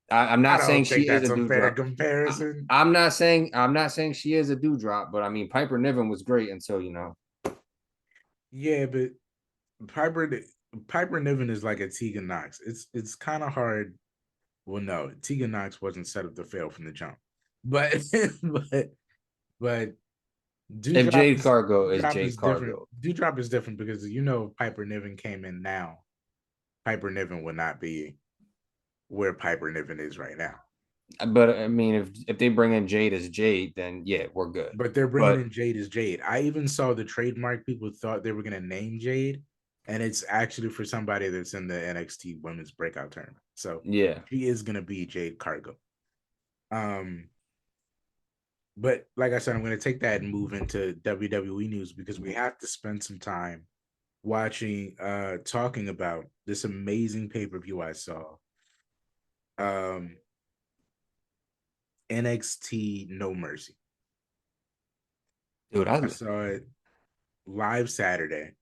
[SPEAKER 4] I'm
[SPEAKER 3] I
[SPEAKER 4] not saying
[SPEAKER 3] don't think
[SPEAKER 4] she is
[SPEAKER 3] that's
[SPEAKER 4] a
[SPEAKER 3] a fair
[SPEAKER 4] dewdrop.
[SPEAKER 3] comparison.
[SPEAKER 4] I'm not saying she is a dewdrop, but I mean Piper Niven was great until
[SPEAKER 3] Yeah, but Piper Piper Niven is like a Tegan Knox. It's kind of hard. Well, no, Tegan Knox wasn't set up to fail from the jump, but but but
[SPEAKER 4] if
[SPEAKER 3] Dewdrop
[SPEAKER 4] Jade
[SPEAKER 3] is
[SPEAKER 4] Cargo is
[SPEAKER 3] Dewdrop
[SPEAKER 4] Jade
[SPEAKER 3] is different.
[SPEAKER 4] Cargo.
[SPEAKER 3] Dewdrop is different because you know if Piper Niven came in now, Piper Niven would not be where Piper Niven is right now.
[SPEAKER 4] But I mean, if they bring in Jade as Jade, then yeah, we're good.
[SPEAKER 3] But they're bringing
[SPEAKER 4] But
[SPEAKER 3] in Jade as Jade. I even saw the trademark people thought they were going to name Jade, and it's actually for somebody that's in the NXT Women's Breakout Tournament. So
[SPEAKER 4] yeah,
[SPEAKER 3] she is going to be Jade Cargo. Um, but like I said, I'm going to take that and move into WWE news because we have to spend some time talking about this amazing pay-per-view I saw. Um, NXT No Mercy.
[SPEAKER 4] Dude,
[SPEAKER 3] I saw it live Saturday.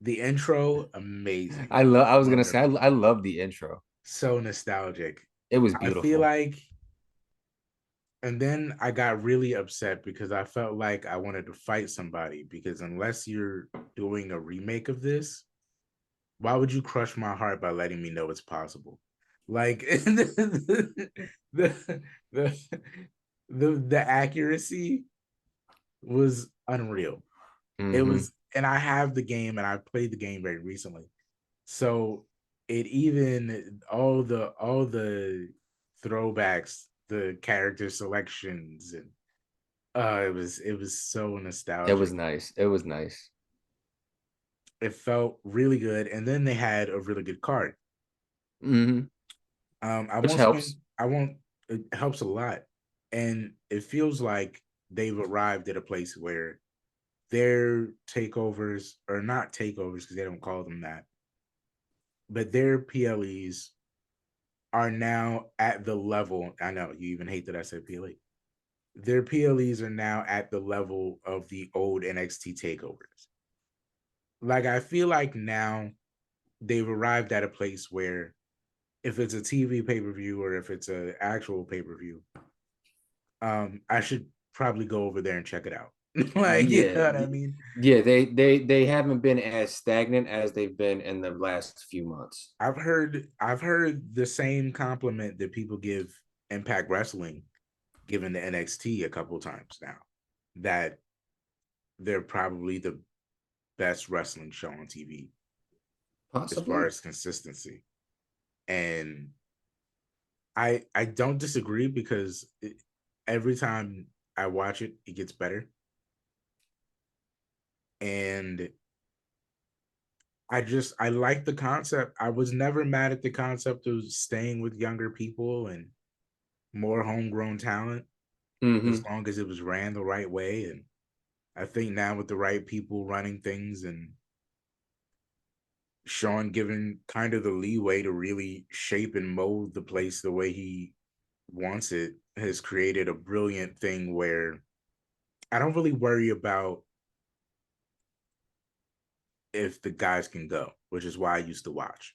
[SPEAKER 3] The intro, amazing.
[SPEAKER 4] I was gonna say
[SPEAKER 3] Wonderful.
[SPEAKER 4] I love the intro.
[SPEAKER 3] So nostalgic.
[SPEAKER 4] It was
[SPEAKER 3] I feel
[SPEAKER 4] beautiful.
[SPEAKER 3] like, and then I got really upset because I felt like I wanted to fight somebody because unless you're doing a remake of this, why would you crush my heart by letting me know it's possible? Like the the the accuracy was unreal. It
[SPEAKER 4] Mm-hmm.
[SPEAKER 3] was, and I have the game and I played the game very recently. So it even all the throwbacks, the character selections, and it was so
[SPEAKER 4] It was
[SPEAKER 3] nostalgic.
[SPEAKER 4] nice. It was nice.
[SPEAKER 3] It felt really good, and then they had a really good card.
[SPEAKER 4] Mm-hmm.
[SPEAKER 3] I
[SPEAKER 4] Which
[SPEAKER 3] won't spend.
[SPEAKER 4] helps.
[SPEAKER 3] I won't. It helps a lot, and it feels like they've arrived at a place where their takeovers are not takeovers because they don't call them that, but their PLEs are now at the level. I know you even hate that I said PLE. Their PLEs are now at the level of the old NXT takeovers. Like I feel like now they've arrived at a place where if it's a TV pay-per-view or if it's an actual pay-per-view, I should probably go over there and check it out. Like, you
[SPEAKER 4] Yeah,
[SPEAKER 3] know what I mean?
[SPEAKER 4] yeah. They haven't been as stagnant as they've been in the last few months.
[SPEAKER 3] I've heard the same compliment that people give Impact Wrestling given the NXT a couple times now, that they're probably the best wrestling show on TV as far
[SPEAKER 4] Possibly.
[SPEAKER 3] as consistency. And I don't disagree because every time I watch it, it gets better. And I like the concept. I was never mad at the concept of staying with younger people and more homegrown talent as
[SPEAKER 4] Mm-hmm.
[SPEAKER 3] long as it was ran the right way. And I think now with the right people running things and Sean given kind of the leeway to really shape and mold the place the way he wants it has created a brilliant thing where I don't really worry about if the guys can go, which is why I used to watch.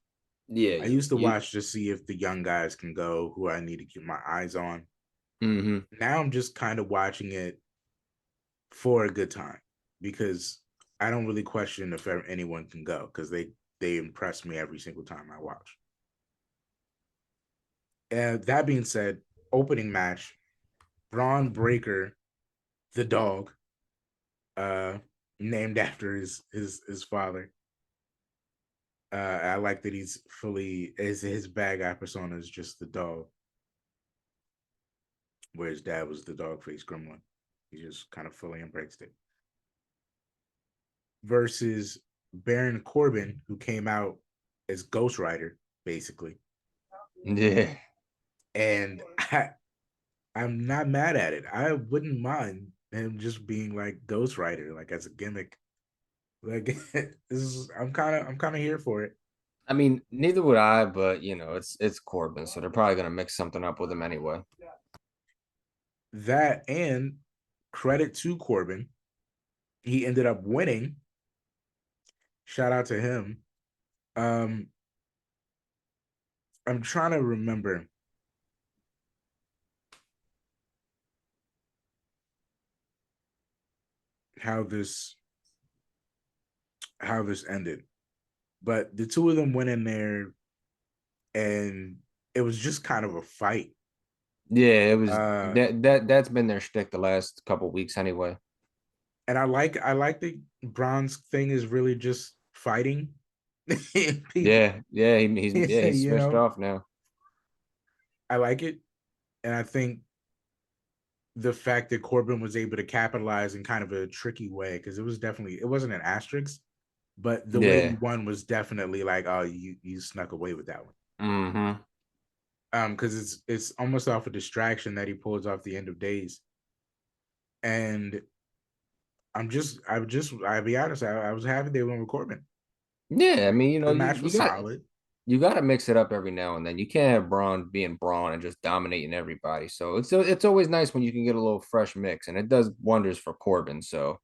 [SPEAKER 4] Yeah.
[SPEAKER 3] I used to
[SPEAKER 4] You.
[SPEAKER 3] watch to see if the young guys can go who I need to keep my eyes on.
[SPEAKER 4] Mm-hmm.
[SPEAKER 3] Now I'm just kind of watching it for a good time because I don't really question if anyone can go because they impress me every single time I watch. And that being said, opening match, Braun Breaker, the dog, uh, named after his father. I like that he's fully his bad guy persona is just the dog, where his dad was the dog face gremlin. He just kind of fully embraced it. Versus Baron Corbin, who came out as Ghost Rider, basically.
[SPEAKER 4] Yeah.
[SPEAKER 3] And I'm not mad at it. I wouldn't mind him just being like Ghost Rider, like as a gimmick. Like I'm kind of here for it.
[SPEAKER 4] I mean, neither would I, but it's Corbin, so they're probably gonna mix something up with him anyway.
[SPEAKER 3] That and credit to Corbin, he ended up winning. Shout out to him. Um, I'm trying to remember how this how this ended, but the two of them went in there, and it was just kind of a fight.
[SPEAKER 4] Yeah, it was
[SPEAKER 3] Uh,
[SPEAKER 4] that's been their shtick the last couple weeks anyway.
[SPEAKER 3] and I like the bronze thing is really just fighting people.
[SPEAKER 4] Yeah, yeah, he's
[SPEAKER 3] You
[SPEAKER 4] switched
[SPEAKER 3] know,
[SPEAKER 4] off now.
[SPEAKER 3] I like it, and I think the fact that Corbin was able to capitalize in kind of a tricky way because it wasn't an asterisk, but the way he
[SPEAKER 4] Yeah.
[SPEAKER 3] won was definitely like, oh, you snuck away with that one.
[SPEAKER 4] Mm-hmm.
[SPEAKER 3] Because it's almost off a distraction that he pulls off the end of days. And I'll be honest, I was happy they went with Corbin.
[SPEAKER 4] Yeah, I mean,
[SPEAKER 3] The match was solid.
[SPEAKER 4] you got to mix it up every now and then. You can't have Braun being Braun and just dominating everybody. So it's always nice when you can get a little fresh mix, and it does wonders for Corbin. So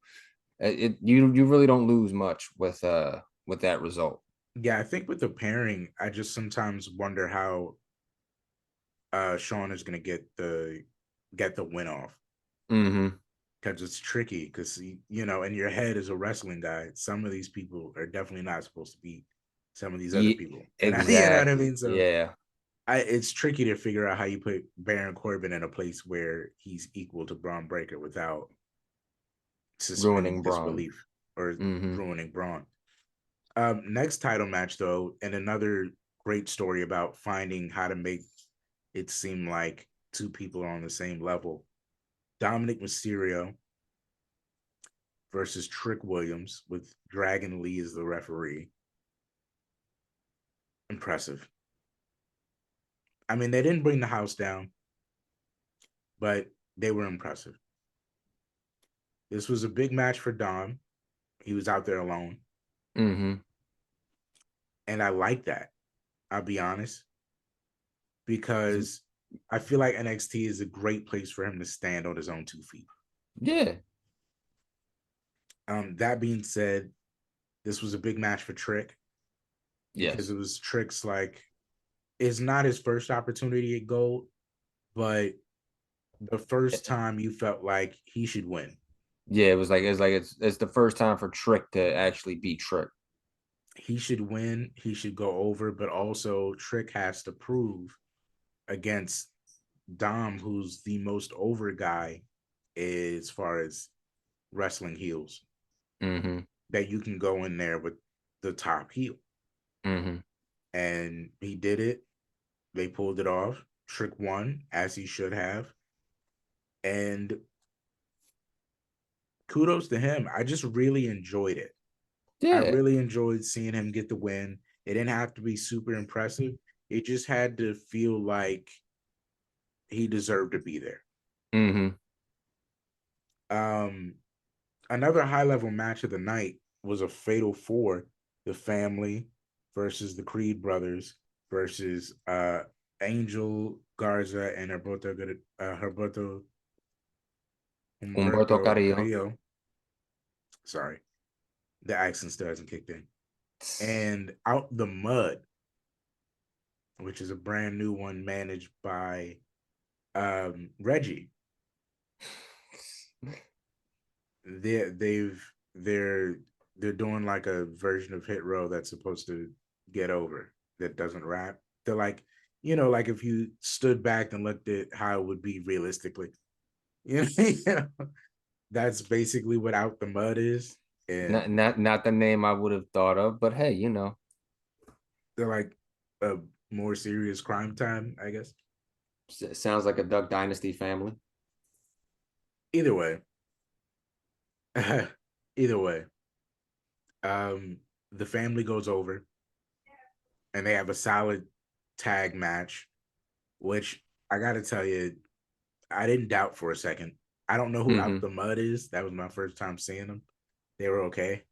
[SPEAKER 4] you really don't lose much with that result.
[SPEAKER 3] Yeah, I think with the pairing, I just sometimes wonder how Sean is gonna get the win off.
[SPEAKER 4] Mm-hmm.
[SPEAKER 3] Because it's tricky, because in your head as a wrestling guy, some of these people are definitely not supposed to beat some of these other
[SPEAKER 4] Yeah,
[SPEAKER 3] people. And you know what I
[SPEAKER 4] exactly.
[SPEAKER 3] mean? So
[SPEAKER 4] Yeah,
[SPEAKER 3] it's tricky to figure out how you put Baron Corbin in a place where he's equal to Braun Breaker without suspending
[SPEAKER 4] ruining Braun.
[SPEAKER 3] disbelief or
[SPEAKER 4] Mm-hmm.
[SPEAKER 3] ruining Braun. Next title match, though, and another great story about finding how to make it seem like two people are on the same level. Dominic Mysterio versus Trick Williams with Dragon Lee as the referee. Impressive. I mean, they didn't bring the house down, but they were impressive. This was a big match for Dom. He was out there alone.
[SPEAKER 4] Mm-hmm.
[SPEAKER 3] And I like that. I'll be honest, because I feel like NXT is a great place for him to stand on his own 2 feet.
[SPEAKER 4] Yeah.
[SPEAKER 3] That being said, this was a big match for Trick because
[SPEAKER 4] Yes.
[SPEAKER 3] it was Trick's it's not his first opportunity at gold, but the first time you felt like he should win.
[SPEAKER 4] Yeah, it's the first time for Trick to actually beat Trick.
[SPEAKER 3] He should win. He should go over, but also Trick has to prove against Dom, who's the most over guy as far as wrestling heels,
[SPEAKER 4] Mm-hmm.
[SPEAKER 3] that you can go in there with the top heel.
[SPEAKER 4] Mm-hmm.
[SPEAKER 3] And he did it. They pulled it off. Trick won, as he should have. And kudos to him. I just really enjoyed it. I
[SPEAKER 4] Yeah.
[SPEAKER 3] really enjoyed seeing him get the win. It didn't have to be super impressive. It just had to feel like he deserved to be there.
[SPEAKER 4] Mm-hmm.
[SPEAKER 3] Um, Another high level match of the night was a fatal four: the family versus the Creed brothers versus Angel Garza and
[SPEAKER 4] Humberto
[SPEAKER 3] Humberto
[SPEAKER 4] Carrillo.
[SPEAKER 3] Carrillo. Sorry, the accent still hasn't kicked in. And Out the Mud, which is a brand new one managed by Reggie. They're they're doing like a version of Hit Row that's supposed to get over, that doesn't rap. They're like, like if you stood back and looked at how it would be realistically, you know, that's basically what Out the Mud is.
[SPEAKER 4] Not
[SPEAKER 3] And
[SPEAKER 4] not not the name I would have thought of, but hey,
[SPEAKER 3] they're like a more serious crime time, I guess.
[SPEAKER 4] sounds like a Duck Dynasty family.
[SPEAKER 3] Either way, either way, um, the family goes over and they have a solid tag match, which I got to tell you, I didn't doubt for a second. I don't know who Out
[SPEAKER 4] Mm-hmm.
[SPEAKER 3] the Mud is. That was my first time seeing them. They were okay.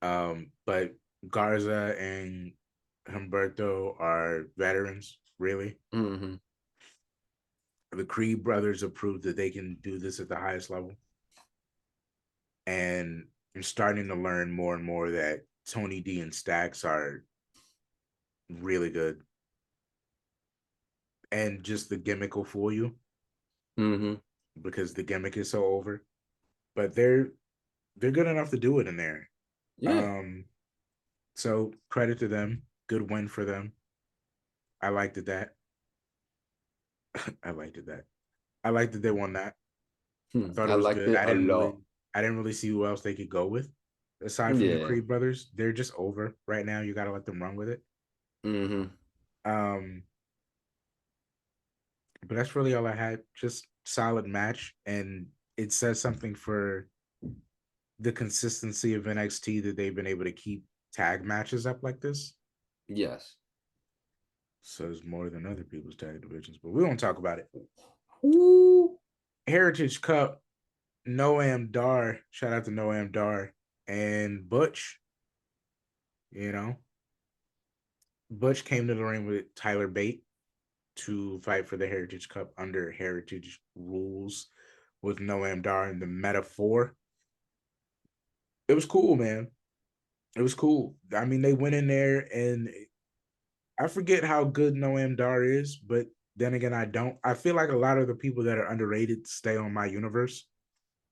[SPEAKER 3] But Garza and Humberto are veterans, really.
[SPEAKER 4] Mm-hmm.
[SPEAKER 3] The Creed brothers have proved that they can do this at the highest level. And I'm starting to learn more and more that Tony D and Stacks are really good. And just the gimmick will fool you
[SPEAKER 4] Mm-hmm.
[SPEAKER 3] because the gimmick is so over. But they're good enough to do it in there.
[SPEAKER 4] Yeah.
[SPEAKER 3] Um, so credit to them. Good win for them. I liked it that. I liked it that. I liked that they won that. I thought it
[SPEAKER 4] I
[SPEAKER 3] was
[SPEAKER 4] liked
[SPEAKER 3] good.
[SPEAKER 4] it a lot.
[SPEAKER 3] I didn't really see who else they could go with aside from the
[SPEAKER 4] Yeah.
[SPEAKER 3] Creed brothers. They're just over right now. You got to let them run with it.
[SPEAKER 4] Mm-hmm.
[SPEAKER 3] Um, but that's really all I had. Just solid match, and it says something for the consistency of NXT that they've been able to keep tag matches up like this.
[SPEAKER 4] Yes.
[SPEAKER 3] So there's more than other people's tag divisions, but we won't talk about it.
[SPEAKER 4] Ooh.
[SPEAKER 3] Heritage Cup, Noam Dar, shout out to Noam Dar and Butch. You know, Butch came to the ring with Tyler Bate to fight for the Heritage Cup under Heritage rules with Noam Dar and the Metaphor. It was cool, man. It was cool. I mean, they went in there and I forget how good Noam Dar is, but then again, I don't. I feel like a lot of the people that are underrated stay on my universe.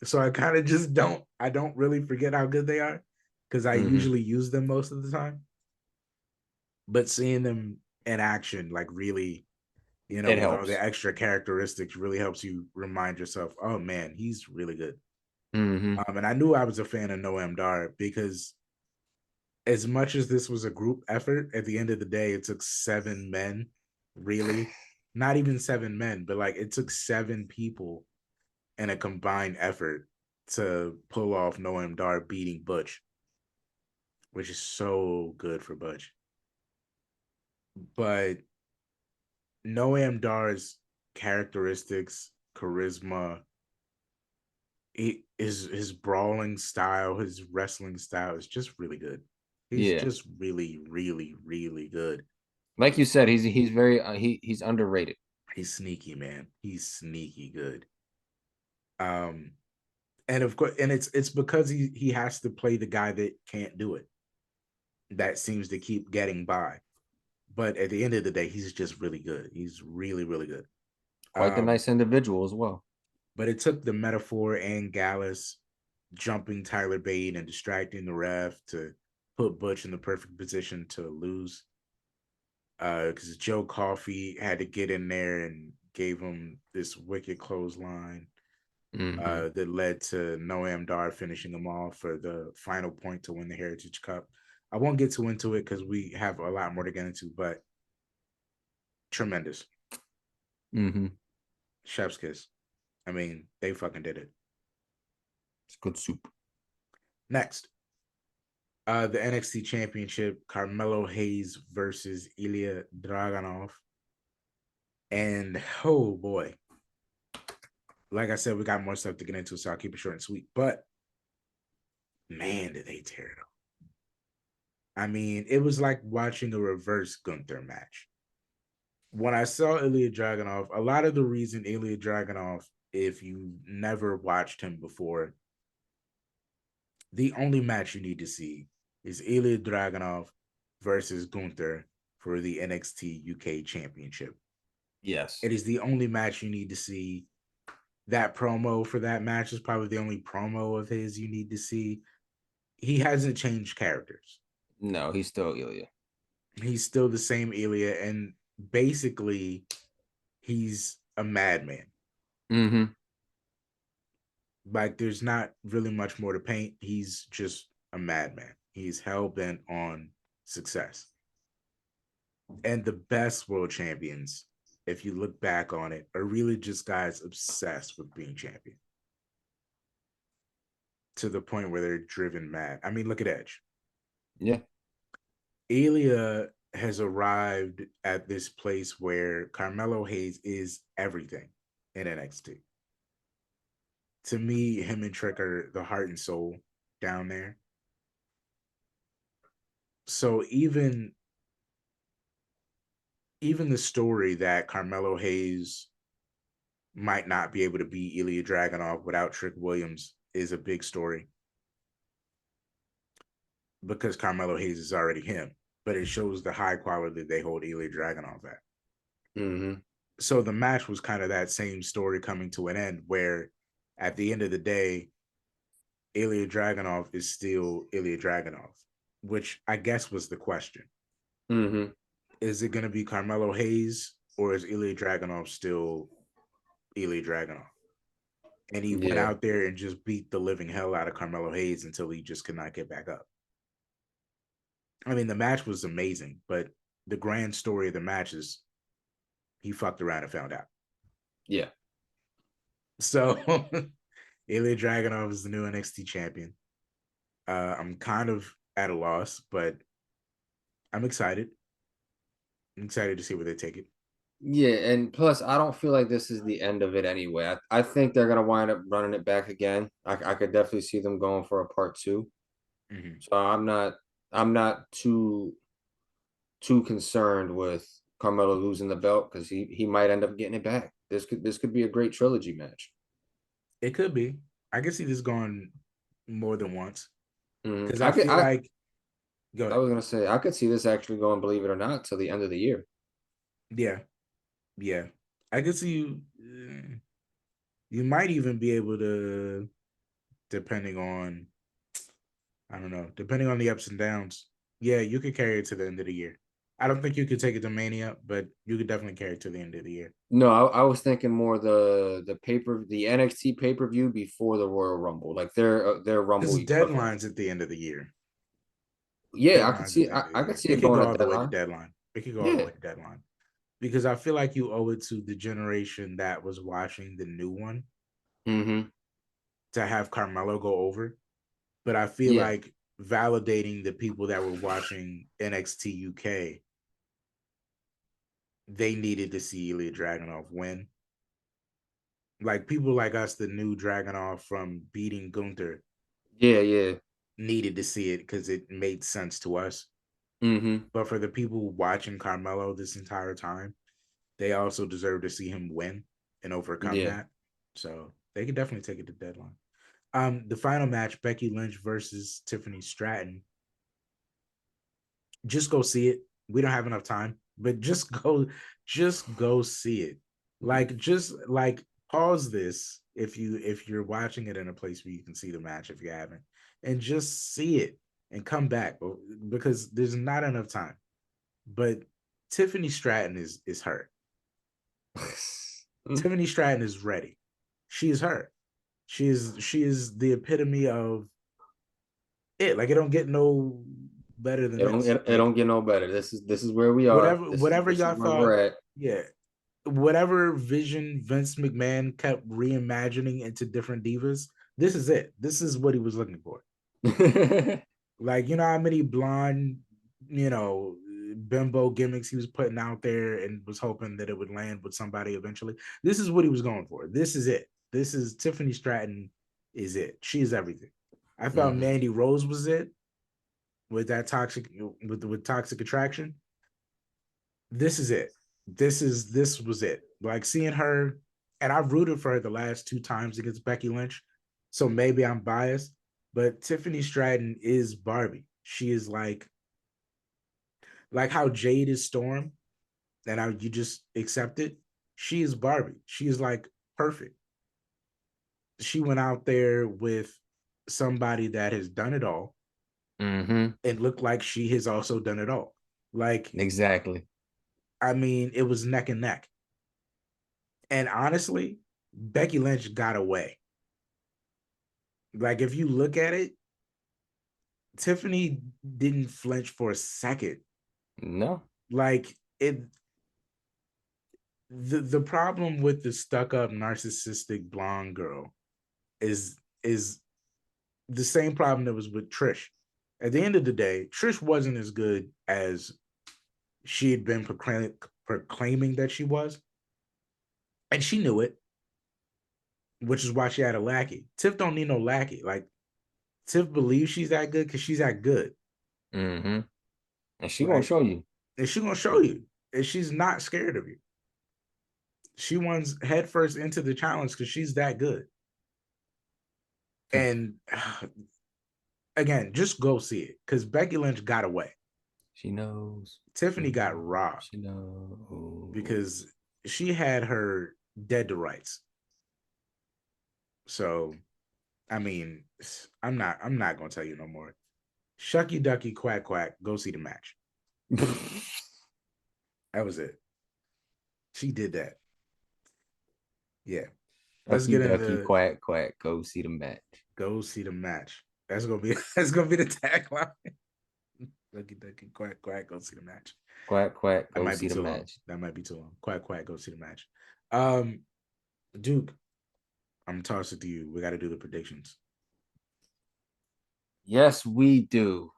[SPEAKER 3] So I kind of just don't, I don't really forget how good they are because I usually use them most of the time. But seeing them in action, like really, you know,
[SPEAKER 4] It
[SPEAKER 3] with all
[SPEAKER 4] helps.
[SPEAKER 3] the extra characteristics, really helps you remind yourself, oh man, he's really good. And I knew I was a fan of Noam Dar because as much as this was a group effort, at the end of the day, it took 7 men, really. Not even 7 men, but like it took 7 people in a combined effort to pull off Noam Dar beating Butch, which is so good for Butch. But Noam Dar's characteristics, charisma, his brawling style, his wrestling style is just really good. He's
[SPEAKER 4] Yeah.
[SPEAKER 3] just really, really, really good.
[SPEAKER 4] Like you said, he's very he's underrated.
[SPEAKER 3] He's sneaky, man. He's sneaky good. Um, and of course, and it's because he has to play the guy that can't do it. That seems to keep getting by. But at the end of the day, he's just really good. He's really, really good.
[SPEAKER 4] Quite the nice individual as well.
[SPEAKER 3] But it took the Metaphor and Gallus jumping Tyler Bate and distracting the ref to put Butch in the perfect position to lose. Because Joe Coffey had to get in there and gave him this wicked clothesline that led to Noam Dar finishing him off for the final point to win the Heritage Cup. I won't get too into it because we have a lot more to get into, but tremendous. Chef's kiss. I mean, they fucking did it.
[SPEAKER 4] It's good soup.
[SPEAKER 3] Next, the NXT Championship, Carmelo Hayes versus Ilya Dragunov. And oh boy, like I said, we got more stuff to get into, so I'll keep it short and sweet. But man, did they tear it up. I mean, it was like watching a reverse Gunther match. When I saw Ilya Dragunov, a lot of the reason Ilya Dragunov, if you never watched him before, the only match you need to see is Ilya Dragunov versus Gunther for the NXT UK Championship.
[SPEAKER 4] Yes.
[SPEAKER 3] It is the only match you need to see. That promo for that match is probably the only promo of his you need to see. He hasn't changed characters.
[SPEAKER 4] No, he's still Ilya.
[SPEAKER 3] He's still the same Ilya, and basically, he's a madman. Like, there's not really much more to paint. He's just a madman. He's hell-bent on success. And the best world champions, if you look back on it, are really just guys obsessed with being champion. To the point where they're driven mad. I mean, look at Edge.
[SPEAKER 4] Yeah.
[SPEAKER 3] Ilya has arrived at this place where Carmelo Hayes is everything in NXT. To me, him and Trick are the heart and soul down there. So even the story that Carmelo Hayes might not be able to beat Ilya Dragunov without Trick Williams is a big story. Because Carmelo Hayes is already him. But it shows the high quality they hold Ilya Dragunov at. So the match was kind of that same story coming to an end, where at the end of the day, Ilya Dragunov is still Ilya Dragunov, which I guess was the question. Is it going to be Carmelo Hayes, or is Ilya Dragunov still Ilya Dragunov? And he went out there and just beat the living hell out of Carmelo Hayes until he just could not get back up. I mean, the match was amazing, but the grand story of the match is he fucked around and found out.
[SPEAKER 4] Yeah.
[SPEAKER 3] So Ilya Dragunov is the new NXT champion. I'm kind of at a loss, but I'm excited. I'm excited to see where they take it.
[SPEAKER 4] Yeah, and plus, I don't feel like this is the end of it anyway. I think they're gonna wind up running it back again. I could definitely see them going for a part two.
[SPEAKER 3] Mm-hmm.
[SPEAKER 4] So I'm not too concerned with Carmelo losing the belt because he might end up getting it back. This could be a great trilogy match.
[SPEAKER 3] It could be. I could see this going more than once because I
[SPEAKER 4] I could
[SPEAKER 3] feel like. Go
[SPEAKER 4] I
[SPEAKER 3] ahead.
[SPEAKER 4] was gonna say I could see this actually going, believe it or not, till the end of the year.
[SPEAKER 3] Yeah, yeah. I could see you. You might even be able to, depending on, I don't know, depending on the ups and downs. Yeah, you could carry it to the end of the year. I don't think you could take it to Mania, but you could definitely carry it to the end of the year.
[SPEAKER 4] No, I was thinking more the NXT pay-per-view before the Royal Rumble, like their Rumble
[SPEAKER 3] Because
[SPEAKER 4] equivalent.
[SPEAKER 3] deadlines at the end of the year.
[SPEAKER 4] Yeah, I could
[SPEAKER 3] Deadlines at
[SPEAKER 4] see
[SPEAKER 3] the end
[SPEAKER 4] I,
[SPEAKER 3] of the
[SPEAKER 4] I could
[SPEAKER 3] year.
[SPEAKER 4] see
[SPEAKER 3] It
[SPEAKER 4] it
[SPEAKER 3] could
[SPEAKER 4] going
[SPEAKER 3] go
[SPEAKER 4] to
[SPEAKER 3] all the way to
[SPEAKER 4] deadline.
[SPEAKER 3] deadline. It could go all the
[SPEAKER 4] Yeah.
[SPEAKER 3] way to deadline. Because I feel like you owe it to the generation that was watching the new one
[SPEAKER 4] Mm-hmm.
[SPEAKER 3] to have Carmelo go over. But I feel
[SPEAKER 4] Yeah.
[SPEAKER 3] like validating the people that were watching NXT UK, they needed to see Ilya Dragunov win. Like people like us, the new Dragunov from beating Gunther,
[SPEAKER 4] Yeah, yeah.
[SPEAKER 3] needed to see it because it made sense to us.
[SPEAKER 4] Mm-hmm.
[SPEAKER 3] But for the people watching Carmelo this entire time, they also deserve to see him win and overcome
[SPEAKER 4] Yeah.
[SPEAKER 3] that. So they could definitely take it to deadline. The final match, Becky Lynch versus Tiffany Stratton. Just go see it. We don't have enough time, but just go see it. Like just like pause this if you're watching it in a place where you can see the match if you haven't, and just see it and come back because there's not enough time. But Tiffany Stratton is hurt. Tiffany Stratton is ready. She is her. She is the epitome of it. Like it don't get no better than
[SPEAKER 4] It don't
[SPEAKER 3] this.
[SPEAKER 4] it
[SPEAKER 3] Like
[SPEAKER 4] don't get no better. This is where we are.
[SPEAKER 3] whatever
[SPEAKER 4] This is
[SPEAKER 3] y'all
[SPEAKER 4] where
[SPEAKER 3] thought,
[SPEAKER 4] we're at.
[SPEAKER 3] yeah. Whatever vision Vince McMahon kept reimagining into different divas, this is it. This is what he was looking for. Like, you know how many blonde, you know, bimbo gimmicks he was putting out there and was hoping that it would land with somebody eventually. This is what he was going for. This is it. This is Tiffany Stratton is it. She's everything. I thought
[SPEAKER 4] Mhm.
[SPEAKER 3] Mandy Rose was it with that toxic with toxic attraction. This is it. This was it. Like seeing her, and I've rooted for her the last two times against Becky Lynch. So maybe I'm biased, but Tiffany Stratton is Barbie. She is like how Jade is Storm, and how you just accept it. She is Barbie. She is like perfect. She went out there with somebody that has done it all
[SPEAKER 4] Mhm.
[SPEAKER 3] and looked like she has also done it all. Like,
[SPEAKER 4] Exactly.
[SPEAKER 3] I mean, it was neck and neck. And honestly, Becky Lynch got away. Like, if you look at it, Tiffany didn't flinch for a second.
[SPEAKER 4] No.
[SPEAKER 3] Like, the problem with the stuck-up narcissistic blonde girl is the same problem that was with Trish. At the end of the day, Trish wasn't as good as she had been proclaiming that she was, and she knew it, which is why she had a lackey. Tiff don't need no lackey. Like Tiff believes she's that good because she's that good.
[SPEAKER 4] Mhm. And she gonna
[SPEAKER 3] Like,
[SPEAKER 4] show you.
[SPEAKER 3] and she's gonna show you, and she's not scared of you. She runs headfirst into the challenge because she's that good. And again, just go see it because Becky Lynch got away.
[SPEAKER 4] She knows.
[SPEAKER 3] Tiffany got robbed
[SPEAKER 4] She knows.
[SPEAKER 3] because she had her dead to rights. So, I mean, I'm not gonna tell you no more. Shucky Ducky Quack Quack, go see the match. That was it. She did that. Yeah. Let's
[SPEAKER 4] Ducky
[SPEAKER 3] get
[SPEAKER 4] ducky
[SPEAKER 3] into
[SPEAKER 4] quack quack. Go see the match.
[SPEAKER 3] go see the match. That's gonna be the tagline. Ducky Ducky Quack Quack, go see the match.
[SPEAKER 4] Quack quack.
[SPEAKER 3] That
[SPEAKER 4] Go
[SPEAKER 3] might
[SPEAKER 4] see
[SPEAKER 3] be
[SPEAKER 4] the
[SPEAKER 3] too long.
[SPEAKER 4] match.
[SPEAKER 3] That might be too long. Quack Quack, go see the match. Um, Duke, I'm gonna toss it to you. We got to do the predictions.
[SPEAKER 4] Yes, we do.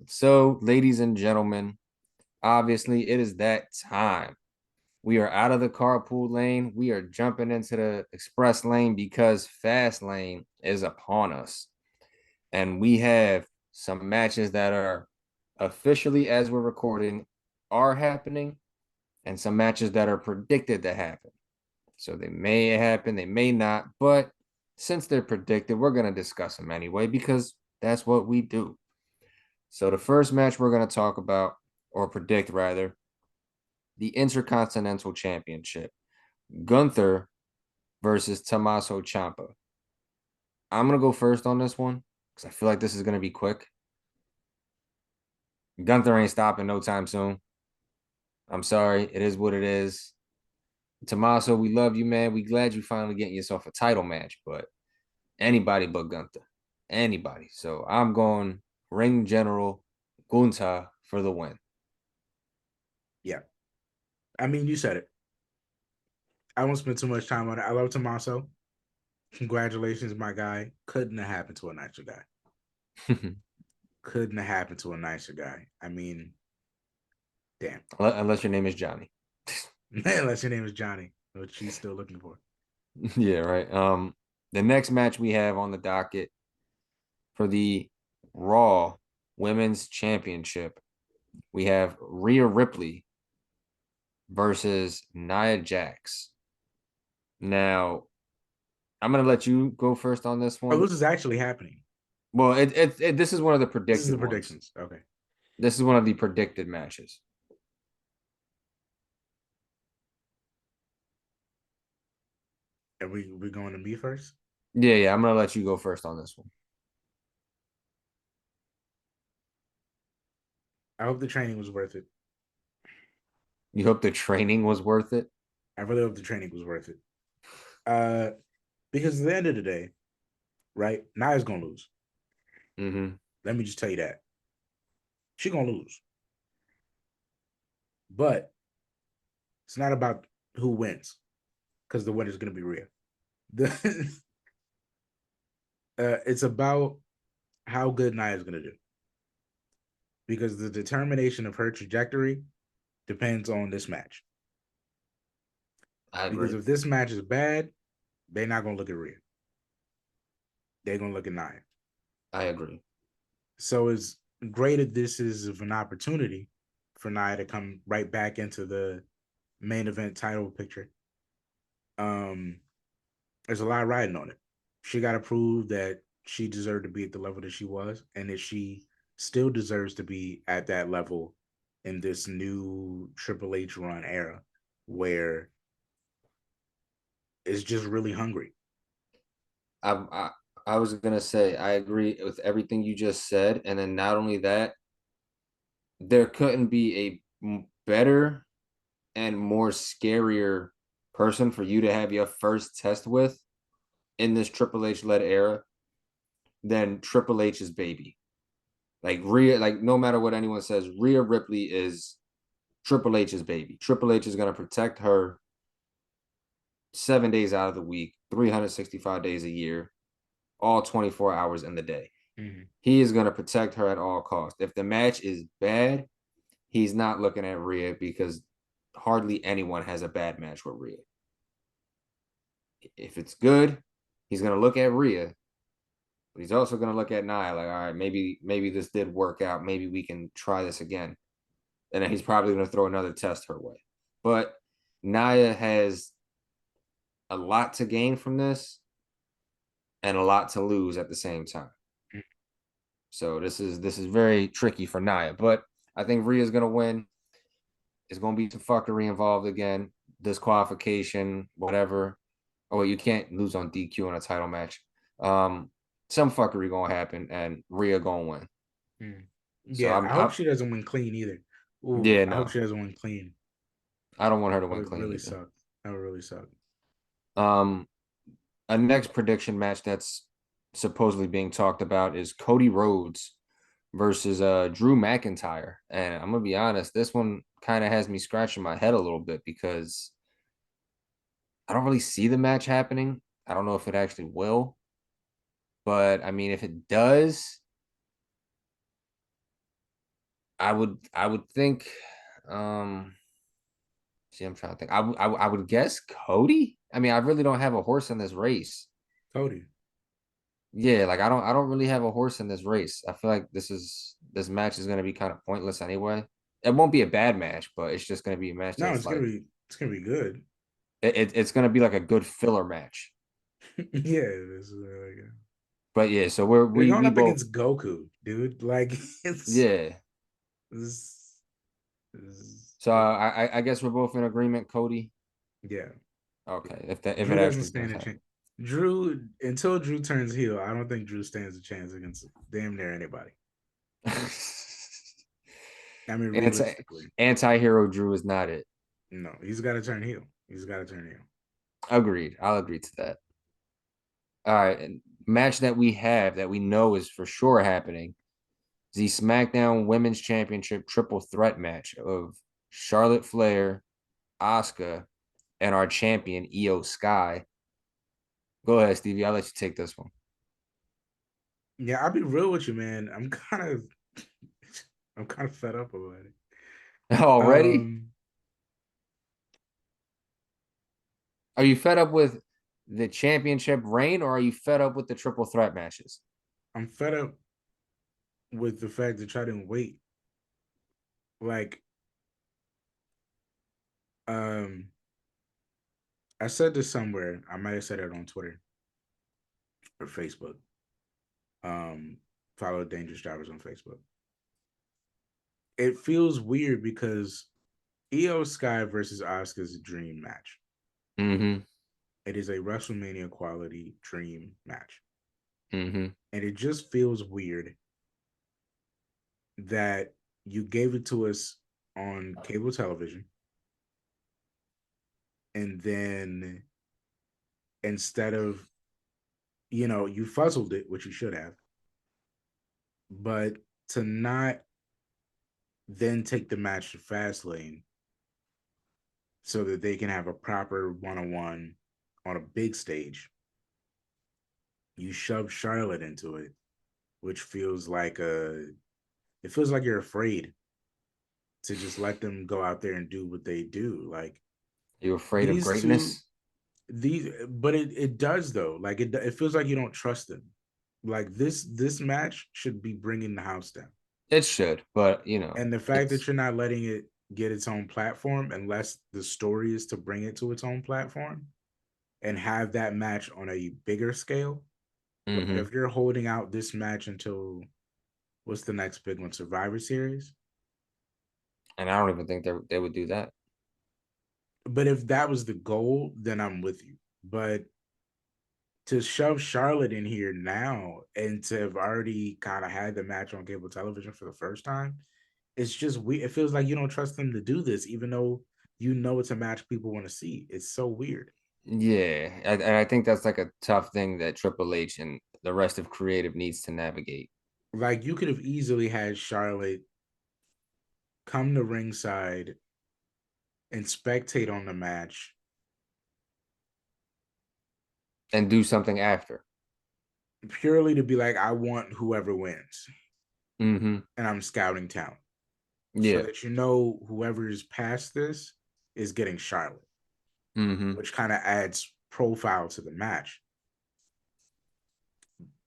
[SPEAKER 4] So, ladies and gentlemen, obviously, it is that time. We are out of the carpool lane. We are jumping into the express lane because Fastlane is upon us. And we have some matches that are officially, as we're recording, are happening, and some matches that are predicted to happen. So they may happen, they may not, but since they're predicted, we're going to discuss them anyway because that's what we do. So the first match we're going to talk about, or predict rather, the Intercontinental Championship. Gunther versus Tommaso Ciampa. I'm going to go first on this one because I feel like this is going to be quick. Gunther ain't stopping no time soon. I'm sorry. It is what it is. Tommaso, we love you, man. We glad you finally getting yourself a title match, but anybody but Gunther. Anybody. So I'm going Ring General Gunther for the win.
[SPEAKER 3] Yeah. I mean, you said it. I won't spend too much time on it. I love Tommaso. Congratulations, my guy. Couldn't have happened to a nicer guy. Couldn't have happened to a nicer guy. I mean, damn.
[SPEAKER 4] Unless your name is Johnny.
[SPEAKER 3] Unless your name is Johnny, which she's still looking for.
[SPEAKER 4] Yeah, right. The next match we have on the docket for the Raw Women's Championship, we have Rhea Ripley versus Nia Jax. Now, I'm gonna let you go first on this one.
[SPEAKER 3] Oh, this is actually happening.
[SPEAKER 4] Well, this is one of the predicted.
[SPEAKER 3] This is the predictions. Okay.
[SPEAKER 4] This is one of the predicted matches.
[SPEAKER 3] Are we going to me first?
[SPEAKER 4] Yeah. I'm gonna let you go first on this one.
[SPEAKER 3] I hope the training was worth it.
[SPEAKER 4] You hope the training was worth it?
[SPEAKER 3] I really hope the training was worth it. Because at the end of the day, right, Nia's gonna lose.
[SPEAKER 4] Mm-hmm.
[SPEAKER 3] Let me just tell you that. She's gonna lose. But it's not about who wins, because the winner's gonna be Rhea. It's about how good Nia's gonna do. Because the determination of her trajectory depends on this match.
[SPEAKER 4] I agree.
[SPEAKER 3] Because if this match is bad, they're not gonna look at Rhea. They're gonna look at Nia.
[SPEAKER 4] I agree.
[SPEAKER 3] So as great as this is of an opportunity for Nia to come right back into the main event title picture, there's a lot riding on it. She got to prove that she deserved to be at the level that she was, and that she still deserves to be at that level in this new Triple H run era where it's just really hungry.
[SPEAKER 4] I was gonna say I agree with everything you just said, and then not only that, there couldn't be a better and more scarier person for you to have your first test with in this Triple H led era than Triple H's baby. Like Rhea, like no matter what anyone says, Rhea Ripley is Triple H's baby. Triple H is gonna protect her 7 days out of the week, 365 days a year, all 24 hours in the day.
[SPEAKER 3] Mm-hmm.
[SPEAKER 4] He is going to protect her at all costs. If the match is bad, he's not looking at Rhea because hardly anyone has a bad match with Rhea. If it's good, he's going to look at Rhea, but he's also going to look at Nia like, all right, maybe this did work out. Maybe we can try this again. And then he's probably going to throw another test her way. But Nia has a lot to gain from this and a lot to lose at the same time. So this is very tricky for Nia, but I think Rhea's gonna win. It's gonna be some fuckery involved again, disqualification, whatever. Oh, you can't lose on DQ in a title match. Some fuckery gonna happen, and Rhea gonna win.
[SPEAKER 3] Yeah, so I hope she doesn't win clean either. Ooh, yeah, no. I hope she doesn't win clean.
[SPEAKER 4] I don't want her to win clean.
[SPEAKER 3] Really suck. That would really suck.
[SPEAKER 4] A next prediction match that's supposedly being talked about is Cody Rhodes versus Drew McIntyre. And I'm gonna be honest, this one kind of has me scratching my head a little bit because I don't really see the match happening. I don't know if it actually will. But I mean, if it does, I would think See, I'm trying to think. I would guess Cody. I mean, I really don't have a horse in this race.
[SPEAKER 3] Cody.
[SPEAKER 4] Yeah, like I don't really have a horse in this race. I feel like this match is gonna be kind of pointless anyway. It won't be a bad match, but it's just gonna be a match
[SPEAKER 3] No,
[SPEAKER 4] that's like
[SPEAKER 3] it's gonna be good.
[SPEAKER 4] it's gonna be like a good filler match.
[SPEAKER 3] Yeah, this is like
[SPEAKER 4] But yeah, so
[SPEAKER 3] they're going
[SPEAKER 4] we
[SPEAKER 3] up
[SPEAKER 4] both
[SPEAKER 3] against Goku, dude. Like
[SPEAKER 4] yeah.
[SPEAKER 3] it's, it's
[SPEAKER 4] So I guess we're both in agreement, Cody.
[SPEAKER 3] yeah.
[SPEAKER 4] Okay, if it
[SPEAKER 3] Drew doesn't
[SPEAKER 4] actually
[SPEAKER 3] stand
[SPEAKER 4] does
[SPEAKER 3] a chance.
[SPEAKER 4] happen.
[SPEAKER 3] Until Drew turns heel, I don't think Drew stands a chance against damn near anybody. I mean,
[SPEAKER 4] Anti
[SPEAKER 3] realistically,
[SPEAKER 4] anti-hero Drew is not it.
[SPEAKER 3] no, he's got to turn heel. He's got to turn heel.
[SPEAKER 4] Agreed. I'll agree to that. All right, and match that we have that we know is for sure happening is the SmackDown Women's Championship triple threat match of Charlotte Flair, Asuka, and our champion Io Sky. Go ahead, Stevie. I'll let you take this one.
[SPEAKER 3] Yeah, I'll be real with you, man. I'm kind of fed up about it.
[SPEAKER 4] Already?
[SPEAKER 3] Um,
[SPEAKER 4] Are you fed up with the championship reign, or are you fed up with the triple threat matches?
[SPEAKER 3] I'm fed up with the fact that y'all didn't wait. Like, um, I said this somewhere. I might have said it on Twitter or Facebook. Um, follow Dangerous Drivers on Facebook. It feels weird because Io Sky versus Asuka's a dream match.
[SPEAKER 4] Mm-hmm.
[SPEAKER 3] It is a WrestleMania quality dream match.
[SPEAKER 4] Mm-hmm.
[SPEAKER 3] And it just feels weird that you gave it to us on cable television. And then instead of, you fuzzled it, which you should have, but to not then take the match to Fastlane so that they can have a proper one-on-one on a big stage. You shove Charlotte into it, which it feels like you're afraid to just let them go out there and do what they do. Like
[SPEAKER 4] You afraid of
[SPEAKER 3] these two,
[SPEAKER 4] greatness?
[SPEAKER 3] but it does though. Like it feels like you don't trust them. Like this match should be bringing the house down.
[SPEAKER 4] It should, but
[SPEAKER 3] And the fact that
[SPEAKER 4] it's
[SPEAKER 3] you're not letting it get its own platform, unless the story is to bring it to its own platform and have that match on a bigger scale. Like
[SPEAKER 4] mm-hmm.
[SPEAKER 3] if you're holding out this match until what's the next big one? Survivor Series.
[SPEAKER 4] And I don't even think they would do that.
[SPEAKER 3] But if that was the goal, then I'm with you. But to shove Charlotte in here now and to have already kind of had the match on cable television for the first time, it's just weird. It feels like you don't trust them to do this, even though you know it's a match people want to see. It's so weird.
[SPEAKER 4] Yeah, and I think that's like a tough thing that Triple H and the rest of creative needs to navigate.
[SPEAKER 3] Like you could have easily had Charlotte come to ringside and spectate on the match
[SPEAKER 4] And do something after.
[SPEAKER 3] purely to be like, I want whoever wins,
[SPEAKER 4] Mm-hmm.
[SPEAKER 3] and I'm scouting talent so
[SPEAKER 4] Yeah.
[SPEAKER 3] that whoever is past this is getting Charlotte,
[SPEAKER 4] Mm-hmm.
[SPEAKER 3] which kind of adds profile to the match.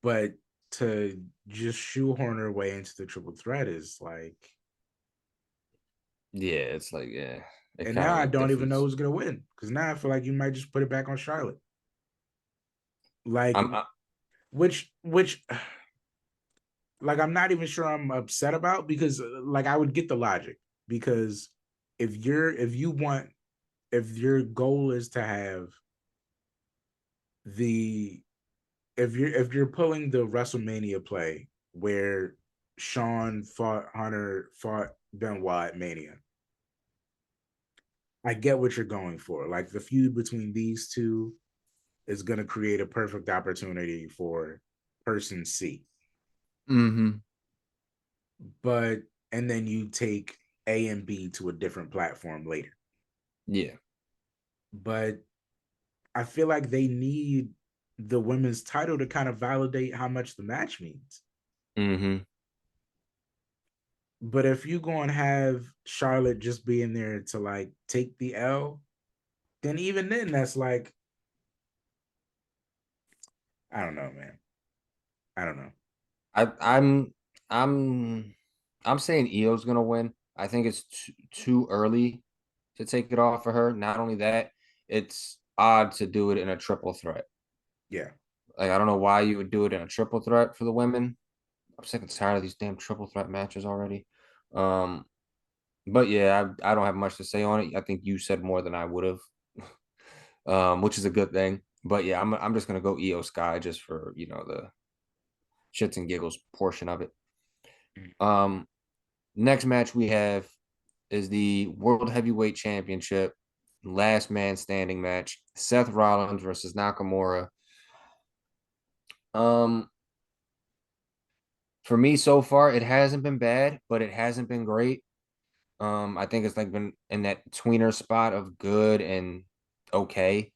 [SPEAKER 3] But to just shoehorn her way into the triple threat is like,
[SPEAKER 4] Yeah, it's like, yeah, it
[SPEAKER 3] and
[SPEAKER 4] kind
[SPEAKER 3] now
[SPEAKER 4] of
[SPEAKER 3] I
[SPEAKER 4] like
[SPEAKER 3] don't even know
[SPEAKER 4] defeats.
[SPEAKER 3] who's gonna win because now I feel like you might just put it back on Charlotte, like
[SPEAKER 4] I'm
[SPEAKER 3] which like I'm not even sure I'm upset about because like I would get the logic because if your goal is to have the if you're pulling the WrestleMania play where Sean fought Hunter fought Benoit at Mania, I get what you're going for. Like the feud between these two is going to create a perfect opportunity for person C.
[SPEAKER 4] mm-hmm.
[SPEAKER 3] But and then you take A and B to a different platform later.
[SPEAKER 4] Yeah.
[SPEAKER 3] But I feel like they need the women's title to kind of validate how much the match means.
[SPEAKER 4] Mm-hmm.
[SPEAKER 3] But if you going to have Charlotte just being there to like take the L, then even then that's like, I don't know, man. I don't know.
[SPEAKER 4] I, I'm I'm I'm saying Io's gonna win. I think it's too early to take it off of her. Not only that, it's odd to do it in a triple threat.
[SPEAKER 3] Yeah.
[SPEAKER 4] Like I don't know why you would do it in a triple threat for the women. I'm sick and tired of these damn triple threat matches already. Um, but yeah, I don't have much to say on it. I think you said more than I would have, which is a good thing. But yeah, I'm just gonna go Io Sky just for the shits and giggles portion of it.
[SPEAKER 3] Mm.
[SPEAKER 4] Next match we have is the World Heavyweight Championship, last man standing match. Seth Rollins versus Nakamura. Um, for me so far, it hasn't been bad, but it hasn't been great. I think it's like been in that tweener spot of good and okay.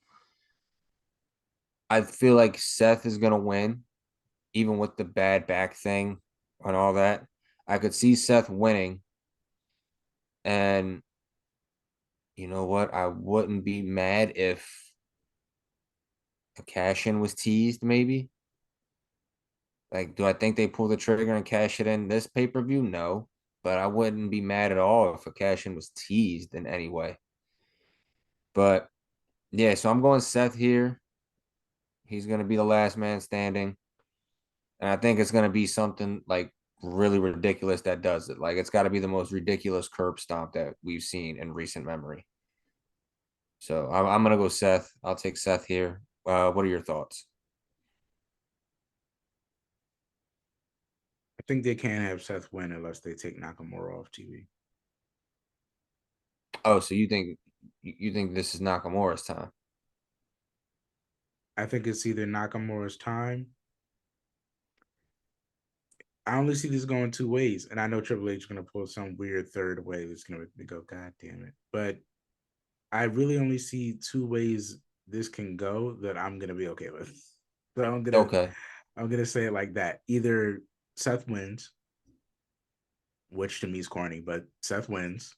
[SPEAKER 4] I feel like Seth is gonna win, even with the bad back thing and all that. I could see Seth winning, and you know what? I wouldn't be mad if a cash in was teased, maybe. Like, do I think they pull the trigger and cash it in this pay per view? No, but I wouldn't be mad at all if a cash in was teased in any way. But yeah, so I'm going Seth here. He's going to be the last man standing. And I think it's going to be something like really ridiculous that does it. Like, it's got to be the most ridiculous curb stomp that we've seen in recent memory. So I'm going to go Seth. I'll take Seth here. What are your thoughts?
[SPEAKER 3] I think they can't have Seth win unless they take Nakamura off TV.
[SPEAKER 4] Oh, so you think this is Nakamura's time?
[SPEAKER 3] I think it's either Nakamura's time. I only see this going two ways, and I know Triple H is going to pull some weird third way that's going to make me go, God damn it! But I really only see two ways this can go that I'm going to be okay with. So
[SPEAKER 4] Okay.
[SPEAKER 3] I'm gonna say it like that. Either Seth wins, which to me is corny, but Seth wins,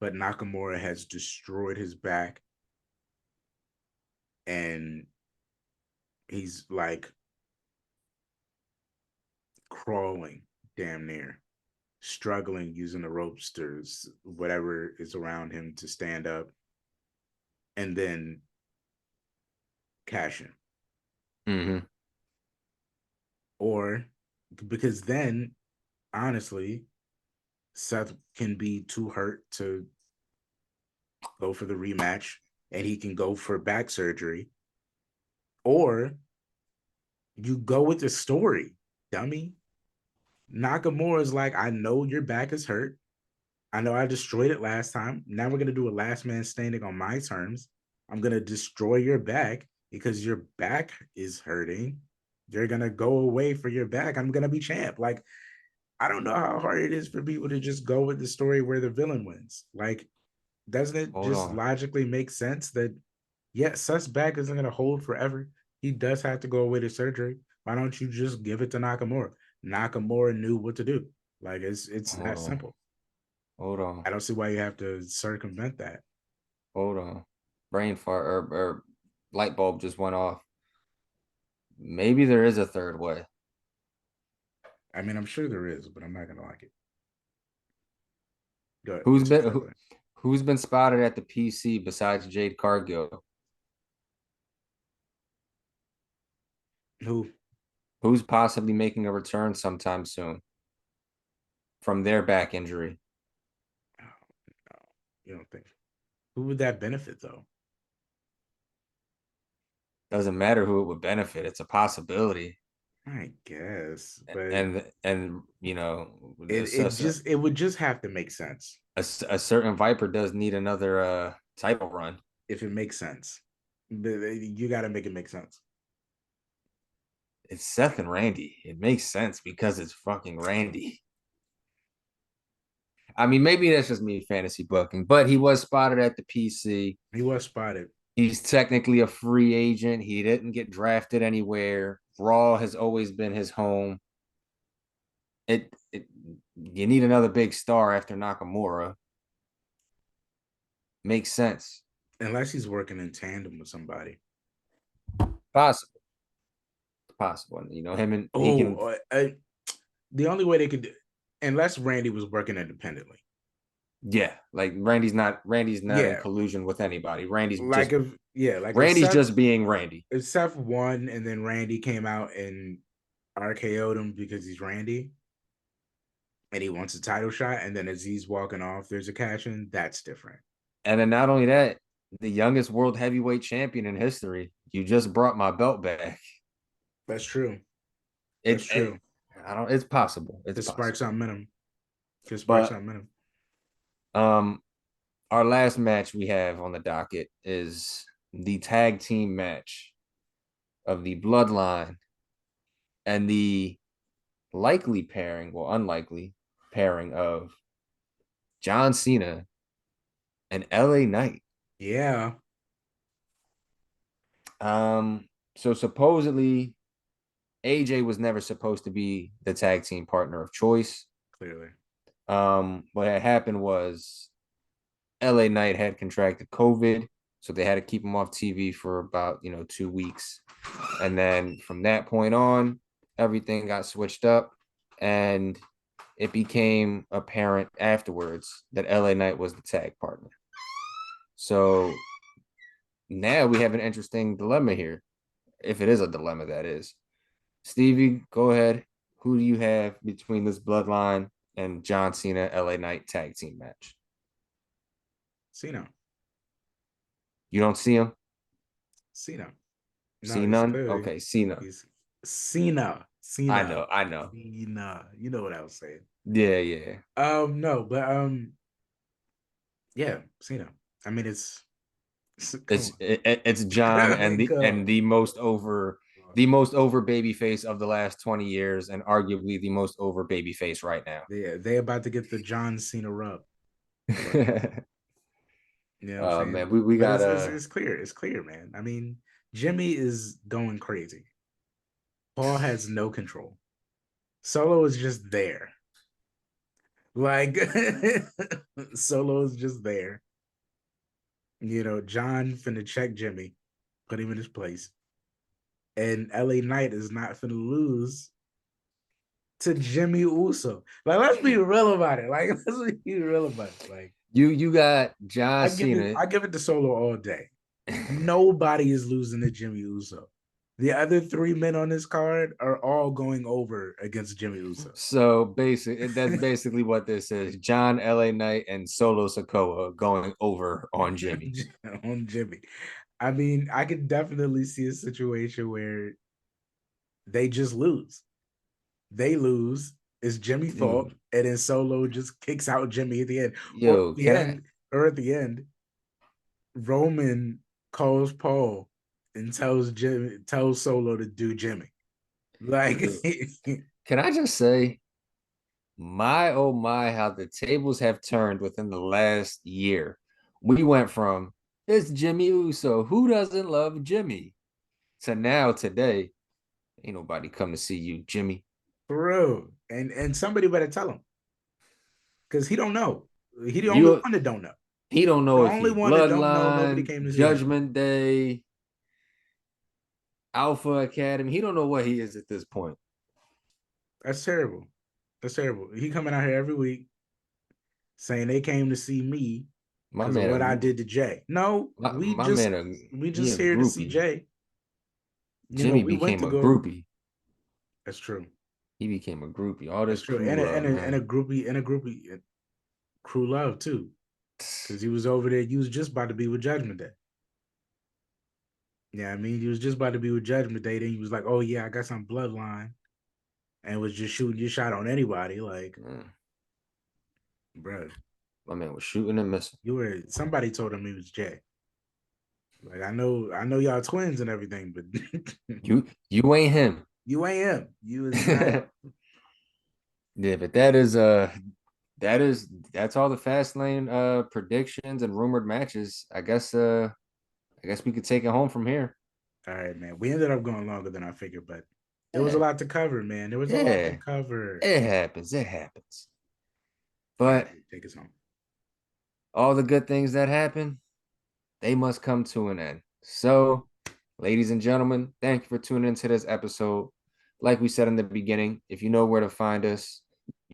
[SPEAKER 3] but Nakamura has destroyed his back and he's like crawling damn near, struggling using the ropes to whatever is around him to stand up and then cash in.
[SPEAKER 4] Mm-hmm.
[SPEAKER 3] Or because then, honestly, Seth can be too hurt to go for the rematch and he can go for back surgery. Or you go with the story, dummy. Nakamura is like, I know your back is hurt. I know I destroyed it last time. Now we're going to do a last man standing on my terms. I'm going to destroy your back because your back is hurting. You're going to go away for your back. I'm going to be champ. Like, I don't know how hard it is for people to just go with the story where the villain wins. Like, doesn't it
[SPEAKER 4] Hold
[SPEAKER 3] just
[SPEAKER 4] on.
[SPEAKER 3] logically make sense that, yeah, Suss back isn't going to hold forever? He does have to go away to surgery. Why don't you just give it to Nakamura? Nakamura knew what to do. Like, it's
[SPEAKER 4] Hold
[SPEAKER 3] that
[SPEAKER 4] on.
[SPEAKER 3] simple.
[SPEAKER 4] Hold on.
[SPEAKER 3] I don't see why you have to circumvent that.
[SPEAKER 4] Hold on. Brain fart or light bulb just went off. Maybe there is a third way.
[SPEAKER 3] I mean, I'm sure there is, but I'm not gonna like it. Go ahead.
[SPEAKER 4] Who's
[SPEAKER 3] What's the
[SPEAKER 4] been
[SPEAKER 3] third
[SPEAKER 4] who,
[SPEAKER 3] way?
[SPEAKER 4] who's been spotted at the PC besides Jade Cargill?
[SPEAKER 3] Who?
[SPEAKER 4] Who's possibly making a return sometime soon from their back injury?
[SPEAKER 3] Oh, no, you don't think? Who would that benefit though?
[SPEAKER 4] Doesn't matter who it would benefit. It's a possibility.
[SPEAKER 3] I guess, but
[SPEAKER 4] And
[SPEAKER 3] it would just have to make sense
[SPEAKER 4] a certain Viper does need another title run.
[SPEAKER 3] if it makes sense. You got to make it make sense.
[SPEAKER 4] It's Seth and Randy. It makes sense because it's fucking Randy. I mean, maybe that's just me fantasy booking, but he was spotted at the PC.
[SPEAKER 3] He was spotted.
[SPEAKER 4] He's technically a free agent. He didn't get drafted anywhere. Raw has always been his home. It You need another big star after Nakamura. Makes sense.
[SPEAKER 3] Unless he's working in tandem with somebody.
[SPEAKER 4] Possible. Possible. You know, him and he can.
[SPEAKER 3] The only way they could, unless Randy was working independently.
[SPEAKER 4] Yeah, like Randy's not in
[SPEAKER 3] Yeah.
[SPEAKER 4] collusion with anybody. Randy's
[SPEAKER 3] Like
[SPEAKER 4] just
[SPEAKER 3] if
[SPEAKER 4] just being Randy.
[SPEAKER 3] If Seth won and then Randy came out and RKO'd him because he's Randy and he wants a title shot, and then as he's walking off, there's a cash in, that's different.
[SPEAKER 4] And then not only that, the youngest world heavyweight champion in history. You just brought my belt back.
[SPEAKER 3] That's true.
[SPEAKER 4] It's true. It's possible. It's
[SPEAKER 3] possible. Spark something in him. Just
[SPEAKER 4] spark
[SPEAKER 3] something in him.
[SPEAKER 4] Our last match we have on the docket is the tag team match of the Bloodline and the unlikely pairing of John Cena and LA Knight.
[SPEAKER 3] Yeah.
[SPEAKER 4] So supposedly AJ was never supposed to be the tag team partner of choice.
[SPEAKER 3] Clearly.
[SPEAKER 4] What had happened was LA Knight had contracted COVID, so they had to keep him off TV for about 2 weeks. And then from that point on, everything got switched up, and it became apparent afterwards that LA Knight was the tag partner. So now we have an interesting dilemma here, if it is a dilemma, that is. Stevie, go ahead. Who do you have between this Bloodline and John Cena LA Knight tag team match?
[SPEAKER 3] Cena.
[SPEAKER 4] You don't see him?
[SPEAKER 3] Cena.
[SPEAKER 4] No, see none? Okay, Cena.
[SPEAKER 3] Cena.
[SPEAKER 4] I know.
[SPEAKER 3] Cena. You know what I was saying.
[SPEAKER 4] Yeah.
[SPEAKER 3] No, but yeah, Cena. I mean, it's
[SPEAKER 4] John and the most over baby face of the last 20 years, and arguably the most over baby face right now.
[SPEAKER 3] Yeah, they about to get the John Cena rub.
[SPEAKER 4] Yeah, man, we got
[SPEAKER 3] it's clear, man. I mean, Jimmy is going crazy. Paul has no control. Solo is just there. Like Solo is just there. John finna check Jimmy, put him in his place. And LA Knight is not finna lose to Jimmy Uso. Like, let's be real about it. Like, you got
[SPEAKER 4] John Cena.
[SPEAKER 3] I give it to Solo all day. Nobody is losing to Jimmy Uso. The other 3 men on this card are all going over against Jimmy Uso.
[SPEAKER 4] So that's basically what this is. John, LA Knight, and Solo Sikoa going over on Jimmy.
[SPEAKER 3] On Jimmy. I mean, I could definitely see a situation where they just lose. They lose. It's Jimmy's fault. And then Solo just kicks out Jimmy at the end. At the end, Roman calls Paul and tells Solo to do Jimmy. Like,
[SPEAKER 4] can I just say, my oh my, how the tables have turned within the last year. We went from it's Jimmy Uso, who doesn't love Jimmy, to now today, ain't nobody come to see you, Jimmy.
[SPEAKER 3] For real. And somebody better tell him, because he don't know. He the only one that don't know.
[SPEAKER 4] He don't know.
[SPEAKER 3] The only one that don't know. Nobody came to see
[SPEAKER 4] Judgment Day, Alpha Academy. He don't know what he is at this point.
[SPEAKER 3] That's terrible. He coming out here every week saying they came to see me because of what I did to Jay. No, we just here to see Jay.
[SPEAKER 4] Jimmy became a groupie.
[SPEAKER 3] That's true.
[SPEAKER 4] He became a groupie. All this
[SPEAKER 3] true, and a groupie crew love too, because he was over there. He was just about to be with Judgment Day. Yeah, I mean, he was just about to be with Judgment Day. Then he was like, "Oh yeah, I got some bloodline," and was just shooting your shot on anybody. Like, bro,
[SPEAKER 4] my man was shooting and missing.
[SPEAKER 3] Somebody told him he was Jay. Like, I know y'all twins and everything, but
[SPEAKER 4] you ain't him.
[SPEAKER 3] You ain't him. You is not.
[SPEAKER 4] Yeah, but that's all the Fastlane predictions and rumored matches. I guess we could take it home from here.
[SPEAKER 3] All right, man. We ended up going longer than I figured, but there was a lot to cover, man. There was a lot to cover.
[SPEAKER 4] It happens. But
[SPEAKER 3] take us home.
[SPEAKER 4] all the good things that happen, they must come to an end. So, ladies and gentlemen, thank you for tuning into this episode. Like we said in the beginning, if you know where to find us,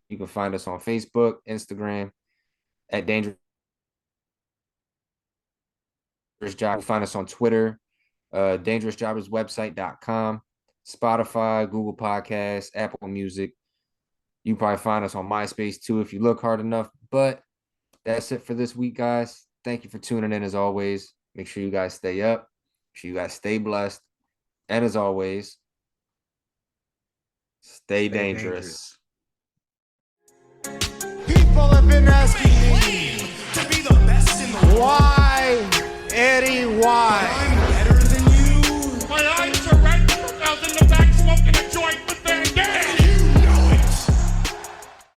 [SPEAKER 4] you can find us on Facebook, Instagram, at Dangerous Job. Find us on Twitter, dangerousjobberswebsite.com, Spotify, Google Podcasts, Apple Music. You can probably find us on MySpace too if you look hard enough. But that's it for this week, guys. Thank you for tuning in as always. Make sure you guys stay up. Make sure you guys stay blessed. And as always, stay dangerous.
[SPEAKER 1] People have been asking me,
[SPEAKER 2] To be the best in the world.
[SPEAKER 1] why, Eddie, why?